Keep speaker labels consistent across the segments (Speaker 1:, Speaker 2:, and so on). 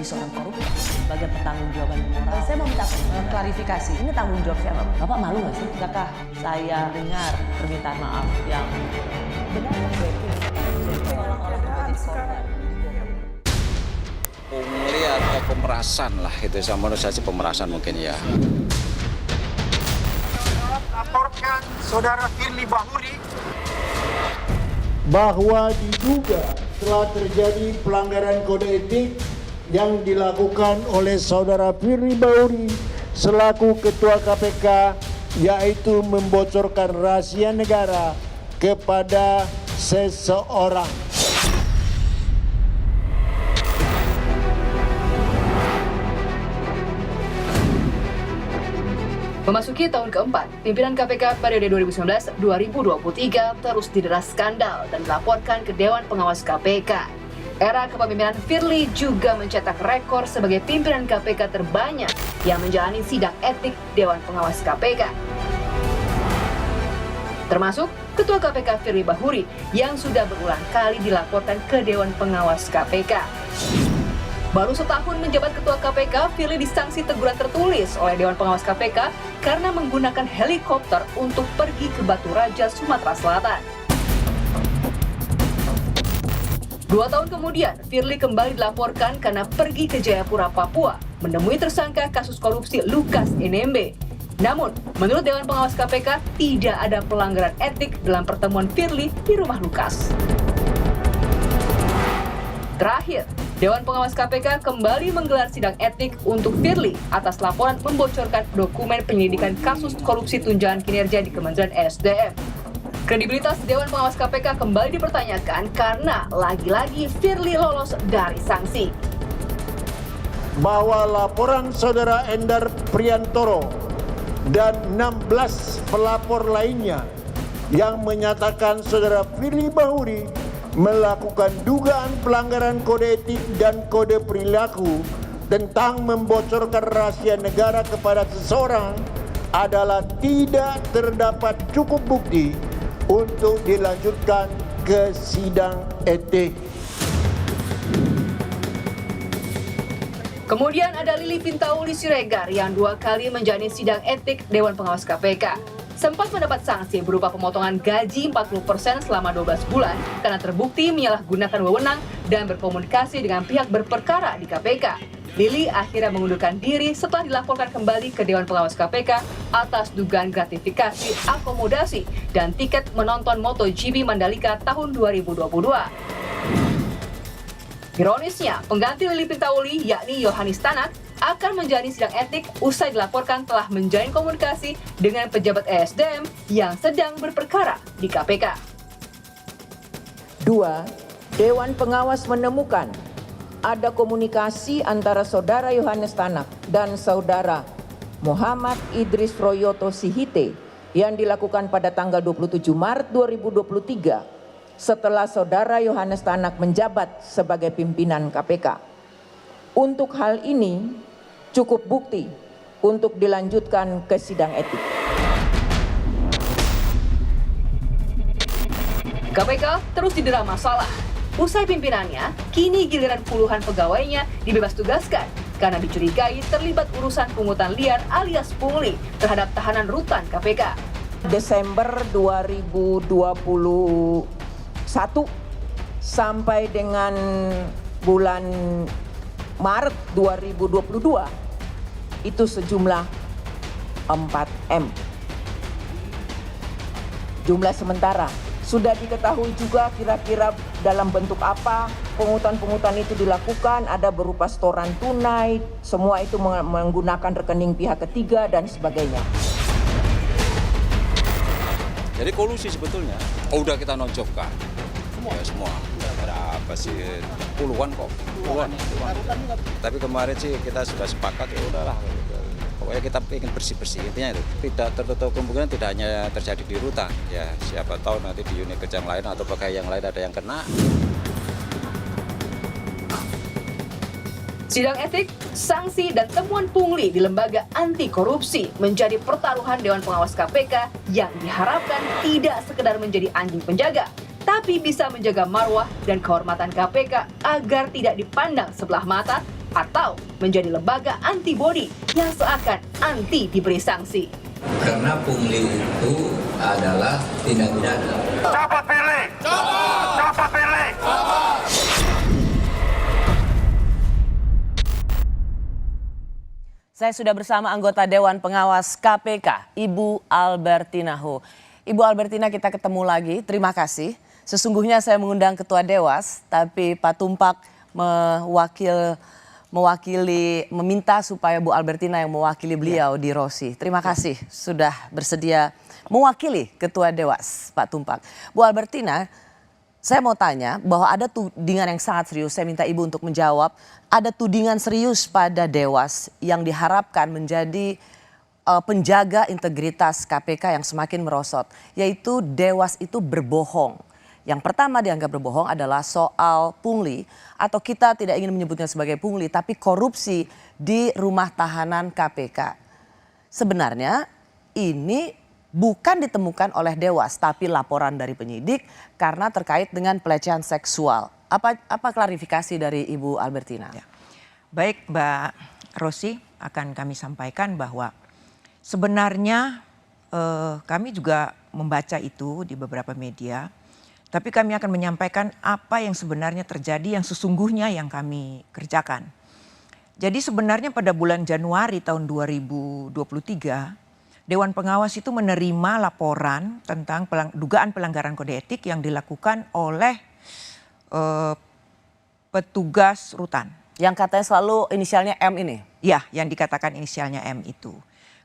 Speaker 1: seorang koruptor sebagai pertanggungjawaban moral.
Speaker 2: Saya mau minta klarifikasi, ini tanggung jawab siapa?
Speaker 1: Bapak malu nggak sih?
Speaker 2: Tidakkah saya dengar permintaan maaf yang benar
Speaker 3: Pungli atau pemerasan lah, itu menurut saya sih pemerasan mungkin ya.
Speaker 4: Laporkan Saudara Firly Bahuri
Speaker 5: bahwa diduga telah terjadi pelanggaran kode etik yang dilakukan oleh Saudara Firly Bahuri selaku Ketua KPK, yaitu membocorkan rahasia negara kepada seseorang.
Speaker 6: Memasuki tahun keempat, pimpinan KPK periode 2019-2023 terus didera skandal dan dilaporkan ke Dewan Pengawas KPK. Era kepemimpinan Firly juga mencetak rekor sebagai pimpinan KPK terbanyak yang menjalani sidang etik Dewan Pengawas KPK. Termasuk Ketua KPK Firly Bahuri yang sudah berulang kali dilaporkan ke Dewan Pengawas KPK. Baru setahun menjabat Ketua KPK, Firly disanksi teguran tertulis oleh Dewan Pengawas KPK karena menggunakan helikopter untuk pergi ke Batu Raja, Sumatera Selatan. 2 tahun kemudian, Firly kembali dilaporkan karena pergi ke Jayapura, Papua, menemui tersangka kasus korupsi Lukas NMB. Namun, menurut Dewan Pengawas KPK, tidak ada pelanggaran etik dalam pertemuan Firly di rumah Lukas. Terakhir, Dewan Pengawas KPK kembali menggelar sidang etik untuk Firly atas laporan membocorkan dokumen penyelidikan kasus korupsi tunjangan kinerja di Kementerian SDM. Kredibilitas Dewan Pengawas KPK kembali dipertanyakan karena lagi-lagi Firly lolos dari sanksi.
Speaker 5: Bahwa laporan Saudara Endar Priantoro dan 16 pelapor lainnya yang menyatakan Saudara Firly Bahuri melakukan dugaan pelanggaran kode etik dan kode perilaku tentang membocorkan rahasia negara kepada seseorang adalah tidak terdapat cukup bukti untuk dilanjutkan ke sidang etik.
Speaker 6: Kemudian ada Lili Pintauli Siregar yang 2 kali menjalani sidang etik Dewan Pengawas KPK. Sempat mendapat sanksi berupa pemotongan gaji 40% selama 12 bulan karena terbukti menyalahgunakan wewenang dan berkomunikasi dengan pihak berperkara di KPK. Lili akhirnya mengundurkan diri setelah dilaporkan kembali ke Dewan Pengawas KPK atas dugaan gratifikasi, akomodasi, dan tiket menonton MotoGP Mandalika tahun 2022. Ironisnya, pengganti Lili Pintauli yakni Yohanis Tanak akan menjalani sidang etik usai dilaporkan telah menjalin komunikasi dengan pejabat ESDM yang sedang berperkara di KPK.
Speaker 7: 2. Dewan Pengawas menemukan ada komunikasi antara Saudara Yohanis Tanak dan Saudara Muhammad Idris Royoto Sihite yang dilakukan pada tanggal 27 Maret 2023 setelah Saudara Yohanis Tanak menjabat sebagai pimpinan KPK. Untuk hal ini cukup bukti untuk dilanjutkan ke sidang etik.
Speaker 6: KPK terus didera masalah. Usai pimpinannya, kini giliran puluhan pegawainya dibebas tugaskan karena dicurigai terlibat urusan pungutan liar alias pungli terhadap tahanan rutan KPK.
Speaker 7: Desember 2021 sampai dengan bulan Maret 2022 itu sejumlah 4M. Jumlah sementara sudah diketahui juga kira-kira dalam bentuk apa pungutan-pungutan itu dilakukan, ada berupa setoran tunai, semua itu menggunakan rekening pihak ketiga dan sebagainya.
Speaker 3: Jadi kolusi sebetulnya, udah kita nonjokkan. Ya semua. Berapa sih? Puluhan kok. Puluhan. Tapi kemarin sih kita sudah sepakat ya udahlah. Pokoknya kita ingin bersih-bersih, intinya itu. Tidak tertutup kemungkinan tidak hanya terjadi di rutan. Ya siapa tahu nanti di unit kerja yang lain atau pegawai yang lain ada yang kena.
Speaker 6: Sidang etik, sanksi, dan temuan pungli di lembaga anti korupsi menjadi pertaruhan Dewan Pengawas KPK yang diharapkan tidak sekedar menjadi anjing penjaga, tapi bisa menjaga marwah dan kehormatan KPK agar tidak dipandang sebelah mata atau menjadi lembaga antibodi yang seakan anti diberi sanksi.
Speaker 8: Karena pungli itu adalah tindak pidana.
Speaker 4: Copot Firly! Copot Firly!
Speaker 2: Saya sudah bersama anggota Dewan Pengawas KPK, Ibu Albertina Ho. Ibu Albertina, kita ketemu lagi. Terima kasih. Sesungguhnya saya mengundang Ketua Dewas, tapi Pak Tumpak meminta supaya Bu Albertina yang mewakili beliau di Rosi. Terima kasih sudah bersedia mewakili Ketua Dewas, Pak Tumpak. Bu Albertina, saya mau tanya bahwa ada tudingan yang sangat serius, saya minta Ibu untuk menjawab. Ada tudingan serius pada Dewas yang diharapkan menjadi penjaga integritas KPK yang semakin merosot. Yaitu Dewas itu berbohong. Yang pertama dianggap berbohong adalah soal pungli, atau kita tidak ingin menyebutnya sebagai pungli, tapi korupsi di rumah tahanan KPK. Sebenarnya ini bukan ditemukan oleh Dewas, tapi laporan dari penyidik karena terkait dengan pelecehan seksual. Apa klarifikasi dari Ibu Albertina?
Speaker 7: Ya. Baik Mbak Rosi, akan kami sampaikan bahwa sebenarnya kami juga membaca itu di beberapa media. Tapi kami akan menyampaikan apa yang sebenarnya terjadi, yang sesungguhnya yang kami kerjakan. Jadi sebenarnya pada bulan Januari tahun 2023, Dewan Pengawas itu menerima laporan tentang dugaan pelanggaran kode etik yang dilakukan oleh petugas rutan.
Speaker 2: Yang katanya selalu inisialnya M ini?
Speaker 7: Ya, yang dikatakan inisialnya M itu.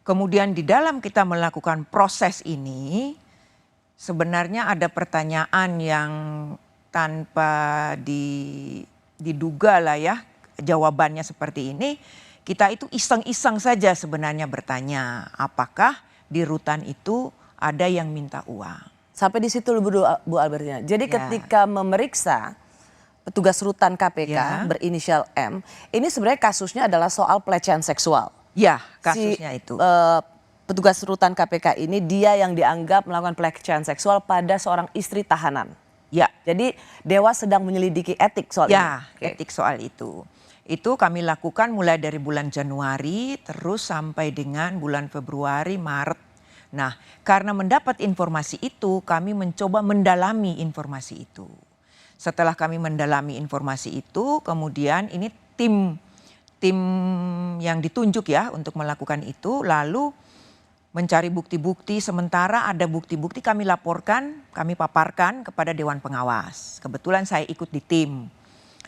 Speaker 7: Kemudian di dalam kita melakukan proses ini, sebenarnya ada pertanyaan yang tanpa diduga lah ya, jawabannya seperti ini. Kita itu iseng-iseng saja sebenarnya bertanya, apakah di rutan itu ada yang minta uang. Sampai di situ Bu Albertina. Jadi ketika memeriksa petugas rutan KPK berinisial M, ini sebenarnya kasusnya adalah soal pelecehan seksual. Ya, kasusnya itu. Petugas rutan KPK ini dia yang dianggap melakukan pelecehan seksual pada seorang istri tahanan. Ya. Jadi Dewas sedang menyelidiki etik soal ini. Ya, etik soal itu. Itu kami lakukan mulai dari bulan Januari terus sampai dengan bulan Februari, Maret. Nah, karena mendapat informasi itu, kami mencoba mendalami informasi itu. Setelah kami mendalami informasi itu, kemudian ini tim yang ditunjuk ya untuk melakukan itu, lalu mencari bukti-bukti. Sementara ada bukti-bukti kami laporkan, kami paparkan kepada Dewan Pengawas. Kebetulan saya ikut di tim.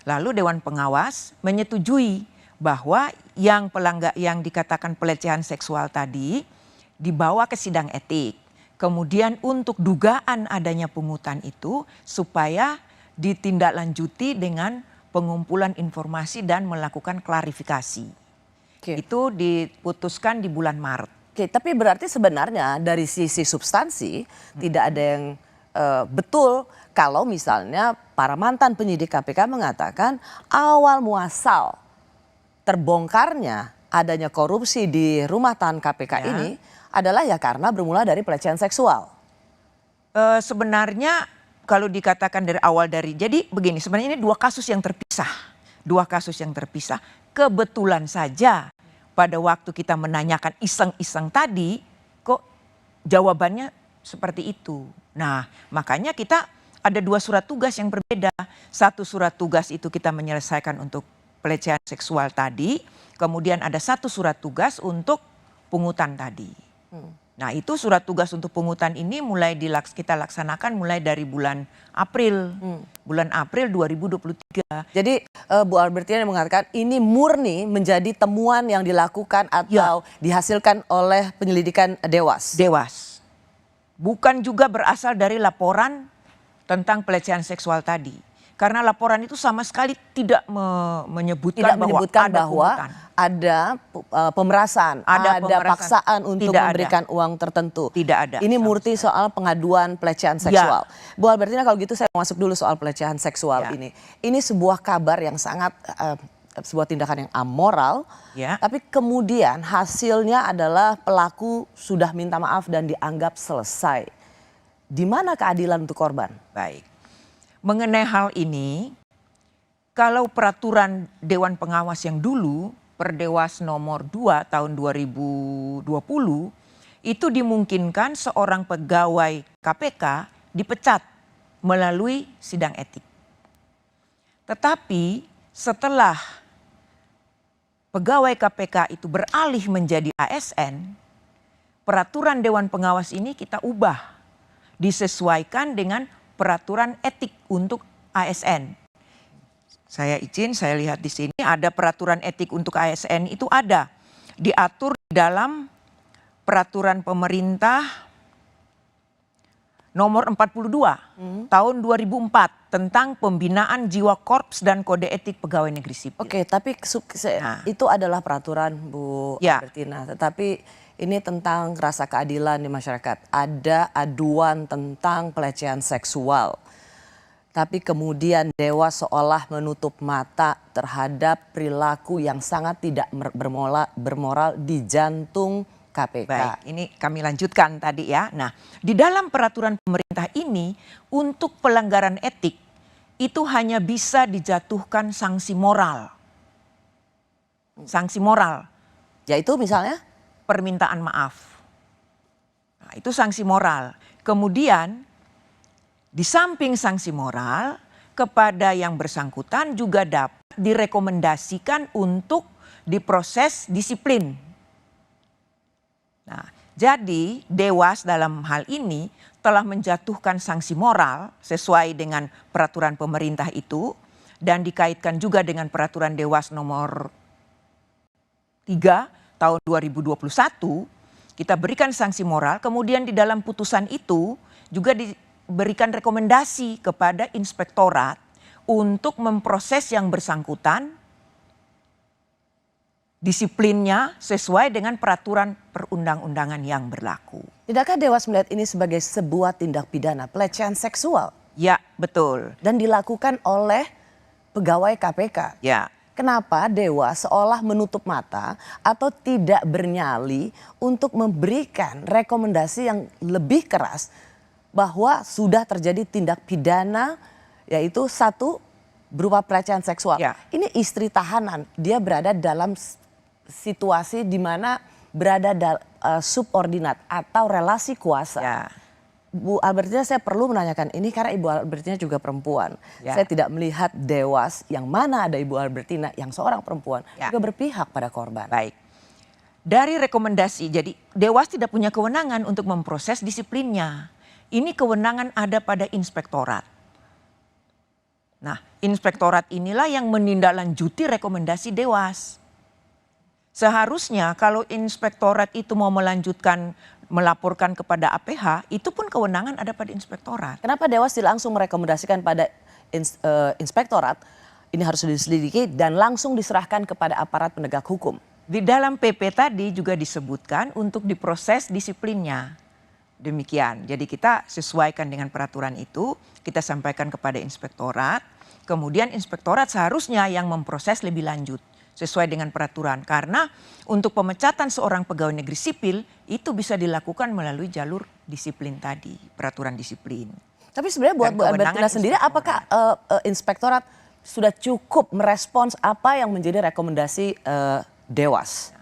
Speaker 7: Lalu Dewan Pengawas menyetujui bahwa yang dikatakan pelecehan seksual tadi dibawa ke sidang etik. Kemudian untuk dugaan adanya pungutan itu supaya ditindaklanjuti dengan pengumpulan informasi dan melakukan klarifikasi. Itu diputuskan di bulan Maret. Oke, tapi berarti sebenarnya dari sisi substansi tidak ada yang betul kalau misalnya para mantan penyidik KPK mengatakan awal muasal terbongkarnya adanya korupsi di rumah tahanan KPK ini adalah ya karena bermula dari pelecehan seksual. Sebenarnya kalau dikatakan dari awal jadi begini, sebenarnya ini dua kasus yang terpisah. Dua kasus yang terpisah. Kebetulan saja pada waktu kita menanyakan iseng-iseng tadi, kok jawabannya seperti itu. Nah, makanya kita ada dua surat tugas yang berbeda. Satu surat tugas itu kita menyelesaikan untuk pelecehan seksual tadi, kemudian ada satu surat tugas untuk pungutan tadi. Nah, itu surat tugas untuk pungutan ini kita laksanakan mulai dari bulan April. Bulan April 2023. Jadi Bu Albertina mengatakan ini murni menjadi temuan yang dilakukan atau dihasilkan oleh penyelidikan Dewas. Dewas. Bukan juga berasal dari laporan tentang pelecehan seksual tadi. Karena laporan itu sama sekali tidak menyebutkan bahwa ada pemerasan, ada paksaan untuk memberikan uang tertentu. Tidak ada. Ini murni soal pengaduan pelecehan seksual. Bu Albertina, kalau gitu saya masuk dulu soal pelecehan seksual ini. Ini sebuah kabar yang sangat sebuah tindakan yang amoral, tapi kemudian hasilnya adalah pelaku sudah minta maaf dan dianggap selesai. Di mana keadilan untuk korban? Baik. Mengenai hal ini, kalau peraturan Dewan Pengawas yang dulu, Perdewas nomor 2 tahun 2020, itu dimungkinkan seorang pegawai KPK dipecat melalui sidang etik. Tetapi setelah pegawai KPK itu beralih menjadi ASN, peraturan Dewan Pengawas ini kita ubah, disesuaikan dengan peraturan etik untuk ASN. Saya izin, saya lihat di sini ada peraturan etik untuk ASN itu ada diatur di dalam peraturan pemerintah nomor 42 tahun 2004 tentang pembinaan jiwa korps dan kode etik pegawai negeri sipil.
Speaker 2: Oke, tapi itu adalah peraturan Bu
Speaker 7: Ya.
Speaker 2: Albertina. Tetapi ini tentang rasa keadilan di masyarakat. Ada aduan tentang pelecehan seksual. Tapi kemudian Dewas seolah menutup mata terhadap perilaku yang sangat tidak bermoral di jantung KPK.
Speaker 7: Baik, ini kami lanjutkan tadi ya. Nah, di dalam peraturan pemerintah ini untuk pelanggaran etik itu hanya bisa dijatuhkan sanksi moral. Sanksi moral.
Speaker 2: Yaitu misalnya?
Speaker 7: Permintaan maaf. Nah, itu sanksi moral. Kemudian di samping sanksi moral, kepada yang bersangkutan juga dapat direkomendasikan untuk diproses disiplin. Nah, jadi Dewas dalam hal ini telah menjatuhkan sanksi moral sesuai dengan peraturan pemerintah itu dan dikaitkan juga dengan peraturan Dewas nomor 3 tahun 2021. Kita berikan sanksi moral, kemudian di dalam putusan itu juga diberikan rekomendasi kepada inspektorat untuk memproses yang bersangkutan disiplinnya sesuai dengan peraturan perundang-undangan yang berlaku.
Speaker 2: Tidakkah Dewas melihat ini sebagai sebuah tindak pidana pelecehan seksual?
Speaker 7: Ya, betul.
Speaker 2: Dan dilakukan oleh pegawai KPK.
Speaker 7: Ya.
Speaker 2: Kenapa Dewas seolah menutup mata atau tidak bernyali untuk memberikan rekomendasi yang lebih keras bahwa sudah terjadi tindak pidana, yaitu satu berupa pelecehan seksual.
Speaker 7: Ya.
Speaker 2: Ini istri tahanan, dia berada dalam situasi di mana berada subordinat atau relasi kuasa.
Speaker 7: Ya.
Speaker 2: Bu Albertina, saya perlu menanyakan ini karena Ibu Albertina juga perempuan.
Speaker 7: Ya.
Speaker 2: Saya tidak melihat Dewas yang mana ada Ibu Albertina yang seorang perempuan
Speaker 7: Ya.
Speaker 2: juga berpihak pada korban.
Speaker 7: Baik. Dari rekomendasi, jadi Dewas tidak punya kewenangan untuk memproses disiplinnya. Ini kewenangan ada pada inspektorat. Nah, inspektorat inilah yang menindaklanjuti rekomendasi Dewas. Seharusnya kalau inspektorat itu mau melaporkan kepada APH, itu pun kewenangan ada pada inspektorat.
Speaker 2: Kenapa Dewas tidak langsung merekomendasikan pada inspektorat, ini harus diselidiki dan langsung diserahkan kepada aparat penegak hukum?
Speaker 7: Di dalam PP tadi juga disebutkan untuk diproses disiplinnya. Demikian, jadi kita sesuaikan dengan peraturan itu, kita sampaikan kepada inspektorat, kemudian inspektorat seharusnya yang memproses lebih lanjut sesuai dengan peraturan. Karena untuk pemecatan seorang pegawai negeri sipil itu bisa dilakukan melalui jalur disiplin tadi, peraturan disiplin.
Speaker 2: Tapi sebenarnya buat Bu Albertina sendiri, apakah inspektorat sudah cukup merespons apa yang menjadi rekomendasi Dewas?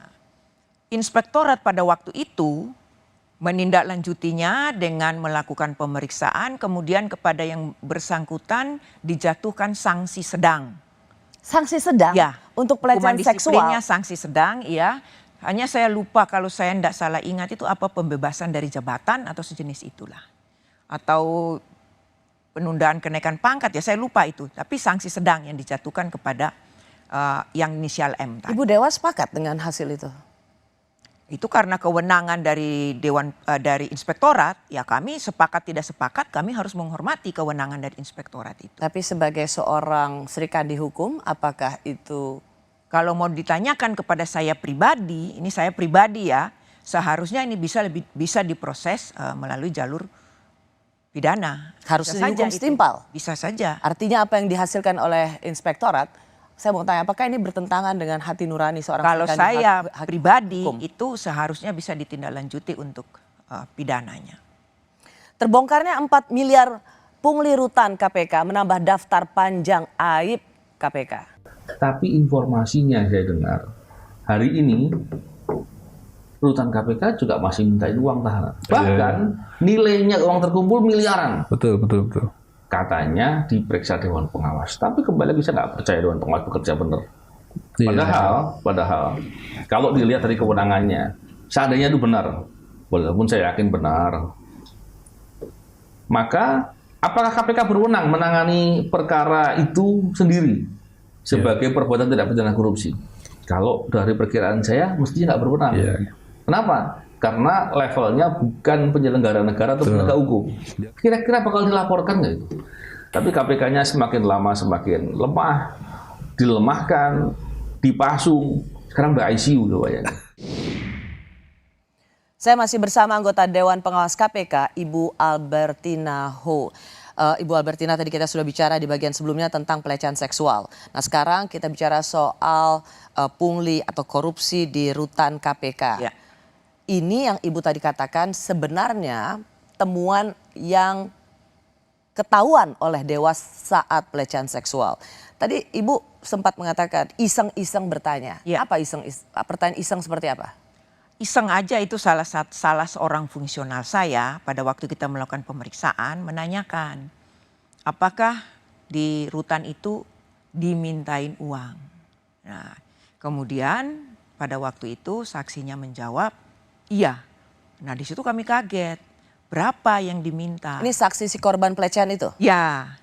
Speaker 7: Inspektorat pada waktu itu menindaklanjutinya dengan melakukan pemeriksaan, kemudian kepada yang bersangkutan dijatuhkan sanksi sedang.
Speaker 2: Sanksi sedang
Speaker 7: Ya,
Speaker 2: untuk pelecehan seksual?
Speaker 7: disiplinnya sanksi sedang, ya. Hanya saya lupa kalau saya tidak salah ingat itu apa pembebasan dari jabatan atau sejenis itulah. Atau penundaan kenaikan pangkat, ya saya lupa itu. Tapi sanksi sedang yang dijatuhkan kepada yang inisial M tadi.
Speaker 2: Ibu Dewas sepakat dengan hasil itu?
Speaker 7: Itu karena kewenangan dari dari inspektorat, ya kami sepakat tidak sepakat, kami harus menghormati kewenangan dari inspektorat itu.
Speaker 2: Tapi sebagai seorang serikandi hukum, apakah itu?
Speaker 7: Kalau mau ditanyakan kepada saya pribadi, ini saya pribadi ya, seharusnya ini bisa diproses melalui jalur pidana.
Speaker 2: Harus
Speaker 7: Bisa
Speaker 2: dihukum
Speaker 7: saja itu.
Speaker 2: setimpal?
Speaker 7: Bisa saja.
Speaker 2: Artinya apa yang dihasilkan oleh inspektorat, saya mau tanya apakah ini bertentangan dengan hati nurani seorang
Speaker 7: Kalau
Speaker 2: serikandi
Speaker 7: saya
Speaker 2: hakim
Speaker 7: pribadi
Speaker 2: hukum?
Speaker 7: itu seharusnya bisa ditindaklanjuti untuk pidananya.
Speaker 2: Terbongkarnya 4 miliar pungli rutan KPK menambah daftar panjang aib KPK.
Speaker 9: Tapi informasinya saya dengar, hari ini rutan KPK juga masih mintain uang tahanan. Bahkan nilainya uang terkumpul miliaran.
Speaker 10: Betul.
Speaker 9: Katanya diperiksa Dewan Pengawas. Tapi kembali lagi saya nggak percaya Dewan Pengawas bekerja benar. Padahal kalau dilihat dari kewenangannya, seandainya itu benar, walaupun saya yakin benar, maka apakah KPK berwenang menangani perkara itu sendiri sebagai perbuatan tidak pidana korupsi? Kalau dari perkiraan saya, mestinya nggak berwenang. Kenapa? Karena levelnya bukan penyelenggara negara atau penegak hukum. Kira-kira bakal dilaporkan nggak itu? Tapi KPK-nya semakin lama semakin lemah, dilemahkan, dipasung. Sekarang udah ICU tuh bayangin.
Speaker 2: Saya masih bersama anggota Dewan Pengawas KPK, Ibu Albertina Ho. Ibu Albertina, tadi kita sudah bicara di bagian sebelumnya tentang pelecehan seksual. Nah sekarang kita bicara soal pungli atau korupsi di rutan KPK. Ini yang Ibu tadi katakan sebenarnya temuan yang ketahuan oleh Dewas saat pelecehan seksual. Tadi Ibu sempat mengatakan iseng-iseng bertanya. Apa pertanyaan iseng seperti apa?
Speaker 7: Iseng aja itu salah seorang fungsional saya pada waktu kita melakukan pemeriksaan menanyakan apakah di rutan itu dimintain uang. Nah, kemudian pada waktu itu saksinya menjawab iya. Nah, di situ kami kaget. Berapa yang diminta?
Speaker 2: Ini saksi si korban pelecehan itu?
Speaker 7: Ya.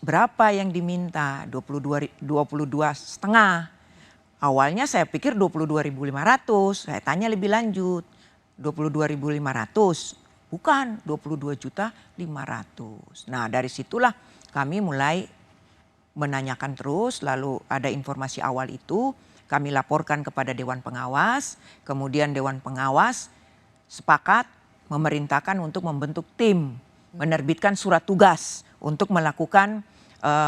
Speaker 7: Berapa yang diminta? 22,5. Awalnya saya pikir 22.500, saya tanya lebih lanjut, 22.500, bukan 22.500.000. Nah dari situlah kami mulai menanyakan terus, lalu ada informasi awal itu, kami laporkan kepada Dewan Pengawas, kemudian Dewan Pengawas sepakat memerintahkan untuk membentuk tim, menerbitkan surat tugas untuk melakukan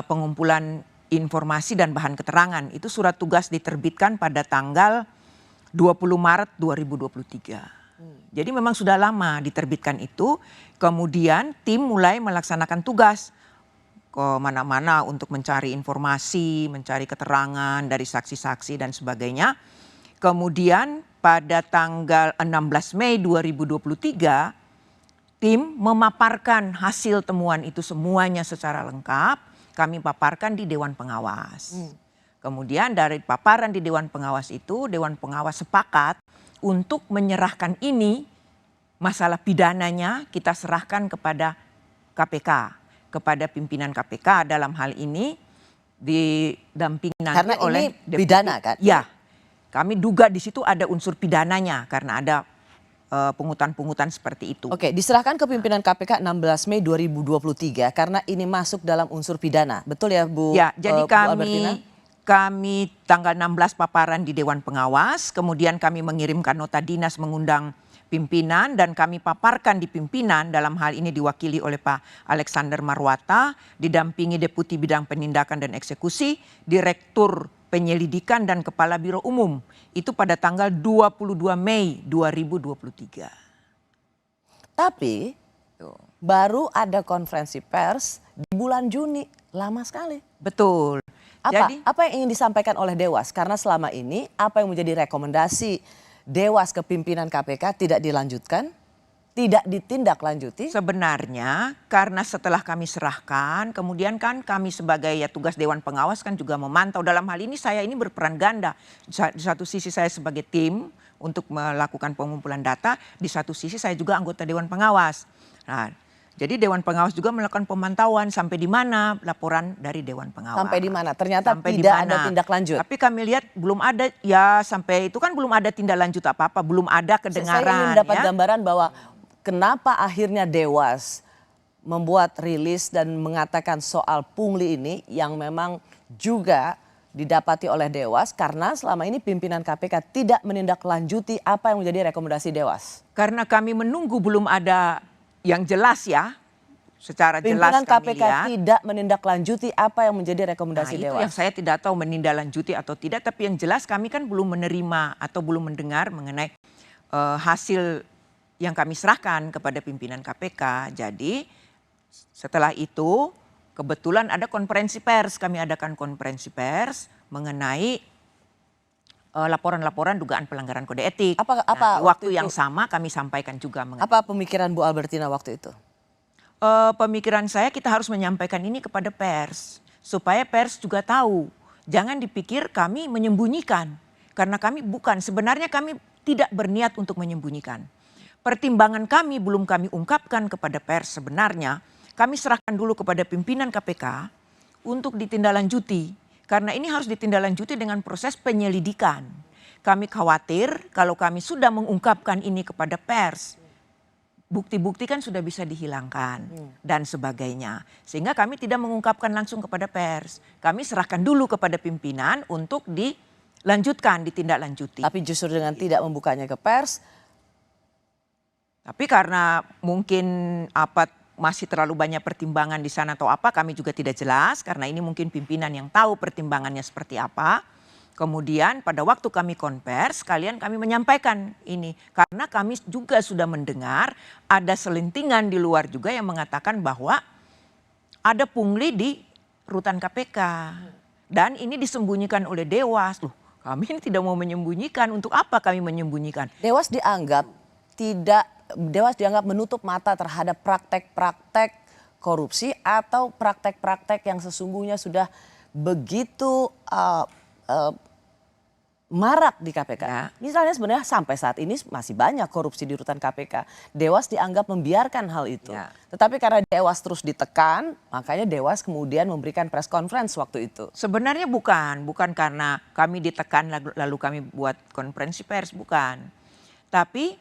Speaker 7: pengumpulan informasi dan bahan keterangan. Itu surat tugas diterbitkan pada tanggal 20 Maret 2023. Jadi memang sudah lama diterbitkan itu. Kemudian tim mulai melaksanakan tugas ke mana-mana untuk mencari informasi, mencari keterangan dari saksi-saksi dan sebagainya. Kemudian pada tanggal 16 Mei 2023 tim memaparkan hasil temuan itu semuanya secara lengkap. Kami paparkan di Dewan Pengawas. Kemudian dari paparan di Dewan Pengawas itu, Dewan Pengawas sepakat untuk menyerahkan ini, masalah pidananya kita serahkan kepada KPK, kepada pimpinan KPK dalam hal ini didampingi nanti oleh
Speaker 2: ini pidana kan?
Speaker 7: Ya, kami duga di situ ada unsur pidananya karena ada pungutan-pungutan seperti itu.
Speaker 2: Oke, diserahkan ke pimpinan KPK 16 Mei 2023 karena ini masuk dalam unsur pidana. Betul ya Bu?
Speaker 7: Ya, jadi
Speaker 2: Bu Albertina?
Speaker 7: kami tanggal 16 paparan di Dewan Pengawas, kemudian kami mengirimkan nota dinas mengundang pimpinan dan kami paparkan di pimpinan, dalam hal ini diwakili oleh Pak Alexander Marwata, didampingi Deputi Bidang Penindakan dan Eksekusi, Direktur Penyelidikan dan Kepala Biro Umum. Itu pada tanggal 22 Mei 2023.
Speaker 2: Tapi baru ada konferensi pers di bulan Juni, lama sekali.
Speaker 7: Betul.
Speaker 2: Apa yang ingin disampaikan oleh Dewas? Karena selama ini apa yang menjadi rekomendasi Dewas ke pimpinan KPK tidak dilanjutkan, tidak ditindaklanjuti?
Speaker 7: Sebenarnya karena setelah kami serahkan, kemudian kan kami sebagai tugas Dewan Pengawas kan juga memantau. Dalam hal ini saya ini berperan ganda. Di satu sisi saya sebagai tim untuk melakukan pengumpulan data, di satu sisi saya juga anggota Dewan Pengawas. Nah, jadi Dewan Pengawas juga melakukan pemantauan sampai di mana laporan dari Dewan Pengawas.
Speaker 2: Sampai di mana? Ternyata
Speaker 7: sampai
Speaker 2: tidak ada tindak lanjut.
Speaker 7: Tapi kami lihat belum ada, ya sampai itu kan belum ada tindak lanjut apa-apa, belum ada kedengaran.
Speaker 2: Saya ingin dapat gambaran bahwa kenapa akhirnya Dewas membuat rilis dan mengatakan soal pungli ini yang memang juga didapati oleh Dewas karena selama ini pimpinan KPK tidak menindaklanjuti apa yang menjadi rekomendasi Dewas.
Speaker 7: Karena kami menunggu belum ada yang jelas ya, secara jelas
Speaker 2: pimpinan
Speaker 7: kami
Speaker 2: KPK
Speaker 7: lihat.
Speaker 2: tidak menindaklanjuti apa yang menjadi rekomendasi
Speaker 7: Itu
Speaker 2: Dewas.
Speaker 7: yang saya tidak tahu menindaklanjuti atau tidak, tapi yang jelas kami kan belum menerima atau belum mendengar mengenai hasil yang kami serahkan kepada pimpinan KPK. Jadi setelah itu kebetulan ada konferensi pers, kami adakan konferensi pers mengenai laporan-laporan dugaan pelanggaran kode etik.
Speaker 2: Apa
Speaker 7: Di
Speaker 2: waktu
Speaker 7: waktu yang
Speaker 2: itu?
Speaker 7: sama kami sampaikan juga mengenai
Speaker 2: Apa pemikiran Bu Albertina waktu itu?
Speaker 7: pemikiran saya kita harus menyampaikan ini kepada pers supaya pers juga tahu. Jangan dipikir kami menyembunyikan karena kami bukan, sebenarnya kami tidak berniat untuk menyembunyikan. Pertimbangan kami belum kami ungkapkan kepada pers sebenarnya, kami serahkan dulu kepada pimpinan KPK untuk ditindaklanjuti karena ini harus ditindaklanjuti dengan proses penyelidikan. Kami khawatir kalau kami sudah mengungkapkan ini kepada pers, bukti-bukti kan sudah bisa dihilangkan dan sebagainya. Sehingga kami tidak mengungkapkan langsung kepada pers. Kami serahkan dulu kepada pimpinan untuk dilanjutkan, ditindaklanjuti.
Speaker 2: Tapi justru dengan tidak membukanya ke pers.
Speaker 7: Tapi karena mungkin masih terlalu banyak pertimbangan di sana atau apa, kami juga tidak jelas. Karena ini mungkin pimpinan yang tahu pertimbangannya seperti apa. Kemudian pada waktu kami konvers, kami menyampaikan ini. Karena kami juga sudah mendengar ada selentingan di luar juga yang mengatakan bahwa ada pungli di rutan KPK. Dan ini disembunyikan oleh Dewas. Loh, kami ini tidak mau menyembunyikan. Untuk apa kami menyembunyikan?
Speaker 2: Dewas dianggap menutup mata terhadap praktek-praktek korupsi atau praktek-praktek yang sesungguhnya sudah begitu marak di KPK.
Speaker 7: Ya.
Speaker 2: Misalnya sebenarnya sampai saat ini masih banyak korupsi di rutan KPK. Dewas dianggap membiarkan hal itu.
Speaker 7: Ya.
Speaker 2: Tetapi karena Dewas terus ditekan, makanya Dewas kemudian memberikan press conference waktu itu.
Speaker 7: Sebenarnya bukan karena kami ditekan lalu kami buat konferensi pers, bukan. Tapi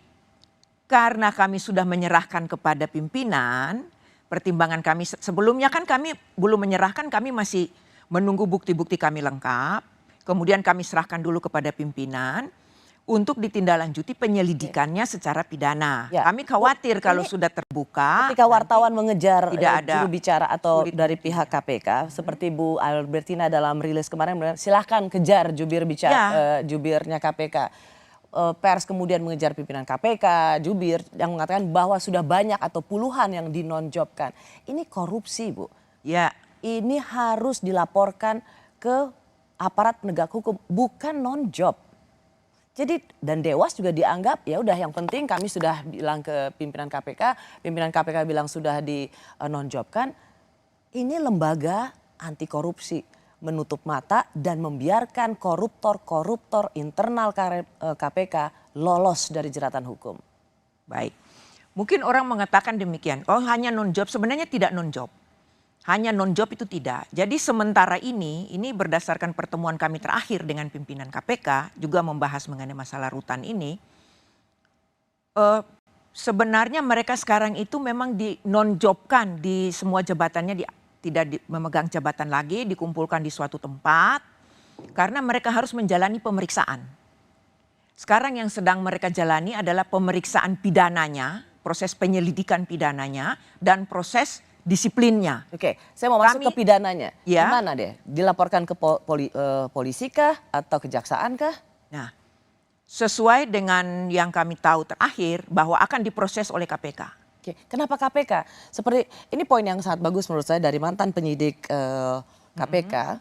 Speaker 7: karena kami sudah menyerahkan kepada pimpinan, pertimbangan kami sebelumnya kan kami belum menyerahkan, kami masih menunggu bukti-bukti kami lengkap. Kemudian kami serahkan dulu kepada pimpinan untuk ditindaklanjuti penyelidikannya secara pidana.
Speaker 2: Ya.
Speaker 7: Kami khawatir kalau sudah terbuka.
Speaker 2: Ketika wartawan mengejar
Speaker 7: tidak ada
Speaker 2: juru bicara atau dari pihak KPK, seperti Bu Albertina dalam rilis kemarin, silahkan kejar jubirnya KPK. Pers kemudian mengejar pimpinan KPK, jubir yang mengatakan bahwa sudah banyak atau puluhan yang dinonjobkan. Ini korupsi, Bu.
Speaker 7: Ya.
Speaker 2: Ini harus dilaporkan ke aparat penegak hukum, bukan non-job. Jadi dan Dewas juga dianggap ya udah yang penting kami sudah bilang ke pimpinan KPK bilang sudah di non-jobkan. Ini lembaga anti korupsi, menutup mata dan membiarkan koruptor internal KPK lolos dari jeratan hukum.
Speaker 7: Baik. Mungkin orang mengatakan demikian, oh hanya non-job, sebenarnya tidak non-job. Hanya non-job itu tidak. Jadi sementara ini berdasarkan pertemuan kami terakhir dengan pimpinan KPK, juga membahas mengenai masalah rutan ini. Sebenarnya mereka sekarang itu memang di non-jobkan di semua jabatannya, tidak memegang jabatan lagi, dikumpulkan di suatu tempat. Karena mereka harus menjalani pemeriksaan. Sekarang yang sedang mereka jalani adalah pemeriksaan pidananya, proses penyelidikan pidananya, dan proses disiplinnya.
Speaker 2: Oke, saya mau masuk ke pidananya.
Speaker 7: Ya.
Speaker 2: Gimana deh? Dilaporkan ke polisi kah atau kejaksaan kah?
Speaker 7: Nah, sesuai dengan yang kami tahu terakhir bahwa akan diproses oleh KPK.
Speaker 2: Oke, kenapa KPK? Seperti ini poin yang sangat bagus menurut saya dari mantan penyidik KPK,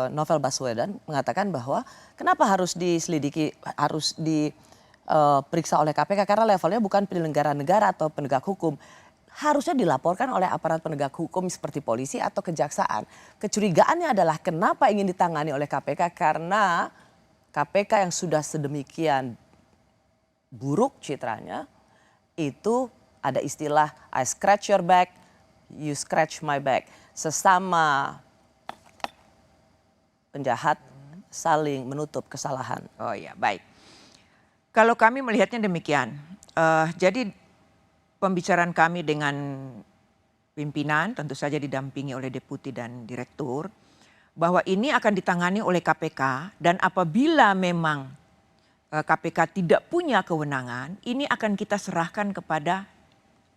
Speaker 2: Novel Baswedan mengatakan bahwa kenapa harus diselidiki, harus diperiksa oleh KPK karena levelnya bukan penyelenggara negara atau penegak hukum. Harusnya dilaporkan oleh aparat penegak hukum seperti polisi atau kejaksaan. Kecurigaannya adalah kenapa ingin ditangani oleh KPK karena KPK yang sudah sedemikian buruk citranya itu ada istilah I scratch your back, you scratch my back. Sesama penjahat saling menutup kesalahan.
Speaker 7: Oh ya, baik. Kalau kami melihatnya demikian, jadi pembicaraan kami dengan pimpinan tentu saja didampingi oleh deputi dan direktur bahwa ini akan ditangani oleh KPK dan apabila memang KPK tidak punya kewenangan, ini akan kita serahkan kepada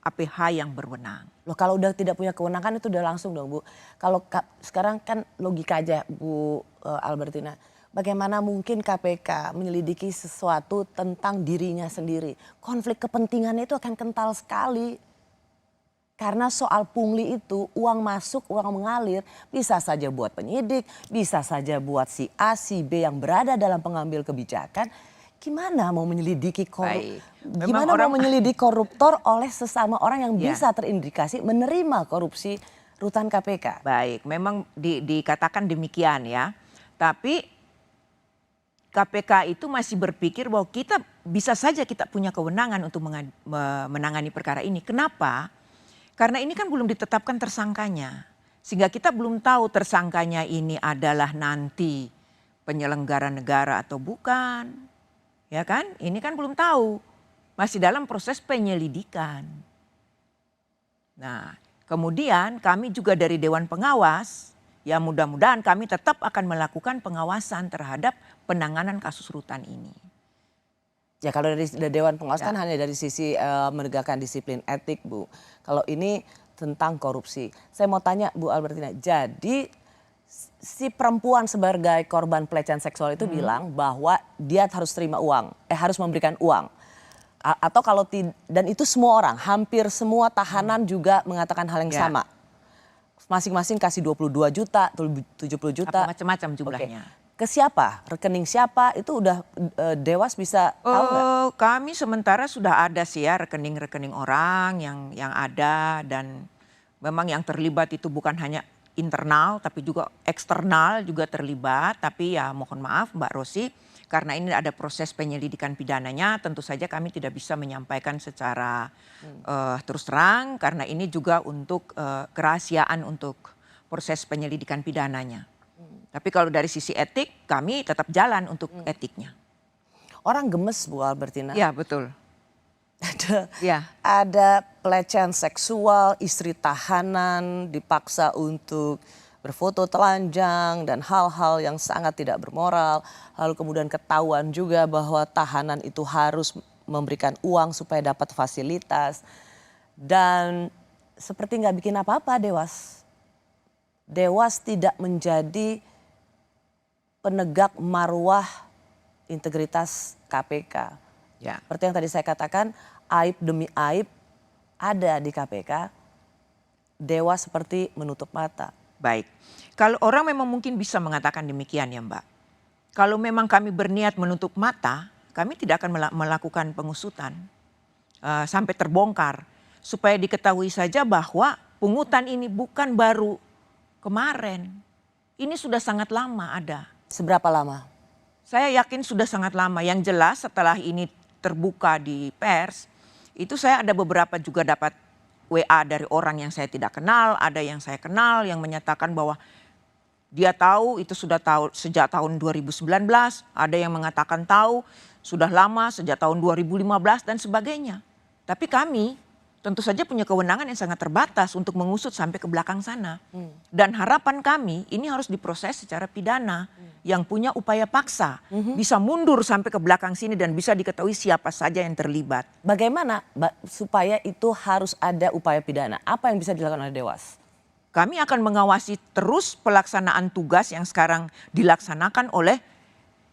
Speaker 7: APH yang berwenang.
Speaker 2: Loh kalau udah tidak punya kewenangan itu udah langsung dong Bu. Kalau sekarang kan logika aja Bu Albertina. Bagaimana mungkin KPK menyelidiki sesuatu tentang dirinya sendiri. Konflik kepentingannya itu akan kental sekali. Karena soal pungli itu uang masuk, uang mengalir bisa saja buat penyidik, bisa saja buat si A, si B yang berada dalam pengambil kebijakan. Gimana mau menyelidiki
Speaker 7: Memang
Speaker 2: mau menyelidiki koruptor oleh sesama orang yang bisa terindikasi menerima korupsi rutan KPK?
Speaker 7: Baik, memang dikatakan demikian ya. Tapi KPK itu masih berpikir bahwa kita bisa saja kita punya kewenangan untuk menangani perkara ini. Kenapa? Karena ini kan belum ditetapkan tersangkanya. Sehingga kita belum tahu tersangkanya ini adalah nanti penyelenggara negara atau bukan. Ya kan? Ini kan belum tahu. Masih dalam proses penyelidikan. Nah, kemudian kami juga dari Dewan Pengawas, ya mudah-mudahan kami tetap akan melakukan pengawasan terhadap penanganan kasus rutan ini.
Speaker 2: Ya kalau dari Dewan Pengawas kan hanya dari sisi menegakkan disiplin etik, Bu. Kalau ini tentang korupsi. Saya mau tanya Bu Albertina, jadi si perempuan sebagai korban pelecehan seksual itu bilang bahwa dia harus terima uang, harus memberikan uang. Atau kalau dan itu semua orang, hampir semua tahanan juga mengatakan hal yang sama. Masing-masing kasih 22 juta, 70 juta.
Speaker 7: Macam-macam jumlahnya.
Speaker 2: Ke siapa? Rekening siapa? Itu udah Dewas bisa tahu nggak?
Speaker 7: Kami sementara sudah ada sih ya rekening-rekening orang yang ada, dan memang yang terlibat itu bukan hanya internal tapi juga eksternal juga terlibat. Tapi ya mohon maaf Mbak Rosi, karena ini ada proses penyelidikan pidananya, tentu saja kami tidak bisa menyampaikan secara terus terang karena ini juga untuk kerahasiaan untuk proses penyelidikan pidananya. Tapi kalau dari sisi etik kami tetap jalan untuk etiknya.
Speaker 2: Orang gemes Bu Albertina.
Speaker 7: Ya betul.
Speaker 2: Ada pelecehan seksual, istri tahanan dipaksa untuk berfoto telanjang dan hal-hal yang sangat tidak bermoral. Lalu kemudian ketahuan juga bahwa tahanan itu harus memberikan uang supaya dapat fasilitas. Dan seperti nggak bikin apa-apa Dewas. Dewas tidak menjadi penegak marwah integritas KPK.
Speaker 7: Ya.
Speaker 2: Seperti yang tadi saya katakan, aib demi aib ada di KPK. Dewas seperti menutup mata.
Speaker 7: Baik, kalau orang memang mungkin bisa mengatakan demikian ya Mbak. Kalau memang kami berniat menutup mata, kami tidak akan melakukan pengusutan sampai terbongkar. Supaya diketahui saja bahwa pungutan ini bukan baru kemarin. Ini sudah sangat lama ada.
Speaker 2: Seberapa lama?
Speaker 7: Saya yakin sudah sangat lama. Yang jelas setelah ini terbuka di pers, itu saya ada beberapa juga dapat WA dari orang yang saya tidak kenal, ada yang saya kenal yang menyatakan bahwa dia tahu itu sudah tahu sejak tahun 2019, ada yang mengatakan tahu sudah lama sejak tahun 2015 dan sebagainya. Tapi kami tentu saja punya kewenangan yang sangat terbatas untuk mengusut sampai ke belakang sana. Dan harapan kami ini harus diproses secara pidana yang punya upaya paksa. Bisa mundur sampai ke belakang sini dan bisa diketahui siapa saja yang terlibat.
Speaker 2: Bagaimana supaya itu harus ada upaya pidana? Apa yang bisa dilakukan oleh Dewas?
Speaker 7: Kami akan mengawasi terus pelaksanaan tugas yang sekarang dilaksanakan oleh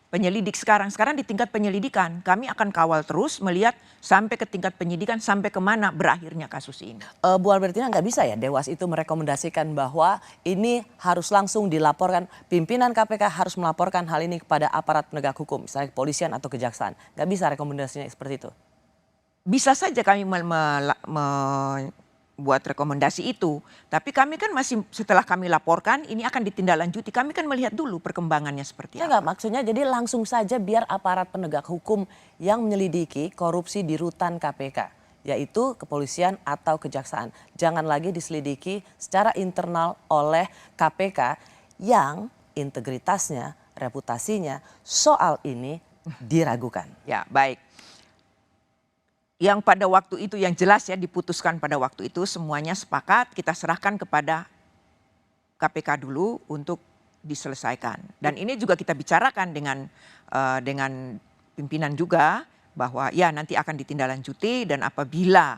Speaker 7: penyelidik sekarang di tingkat penyelidikan. Kami akan kawal terus melihat sampai ke tingkat penyidikan sampai kemana berakhirnya kasus ini.
Speaker 2: Bu Albertina nggak bisa ya Dewas itu merekomendasikan bahwa ini harus langsung dilaporkan. Pimpinan KPK harus melaporkan hal ini kepada aparat penegak hukum. Misalnya kepolisian atau kejaksaan. Nggak bisa rekomendasinya seperti itu?
Speaker 7: Bisa saja kami buat rekomendasi itu. Tapi kami kan masih setelah kami laporkan ini akan ditindaklanjuti. Kami kan melihat dulu perkembangannya seperti apa.
Speaker 2: Enggak, maksudnya jadi langsung saja biar aparat penegak hukum yang menyelidiki korupsi di rutan KPK. Yaitu kepolisian atau kejaksaan. Jangan lagi diselidiki secara internal oleh KPK yang integritasnya, reputasinya soal ini diragukan.
Speaker 7: Ya baik. Yang pada waktu itu yang jelas ya diputuskan pada waktu itu semuanya sepakat kita serahkan kepada KPK dulu untuk diselesaikan. Dan ini juga kita bicarakan dengan pimpinan juga bahwa ya nanti akan ditindaklanjuti dan apabila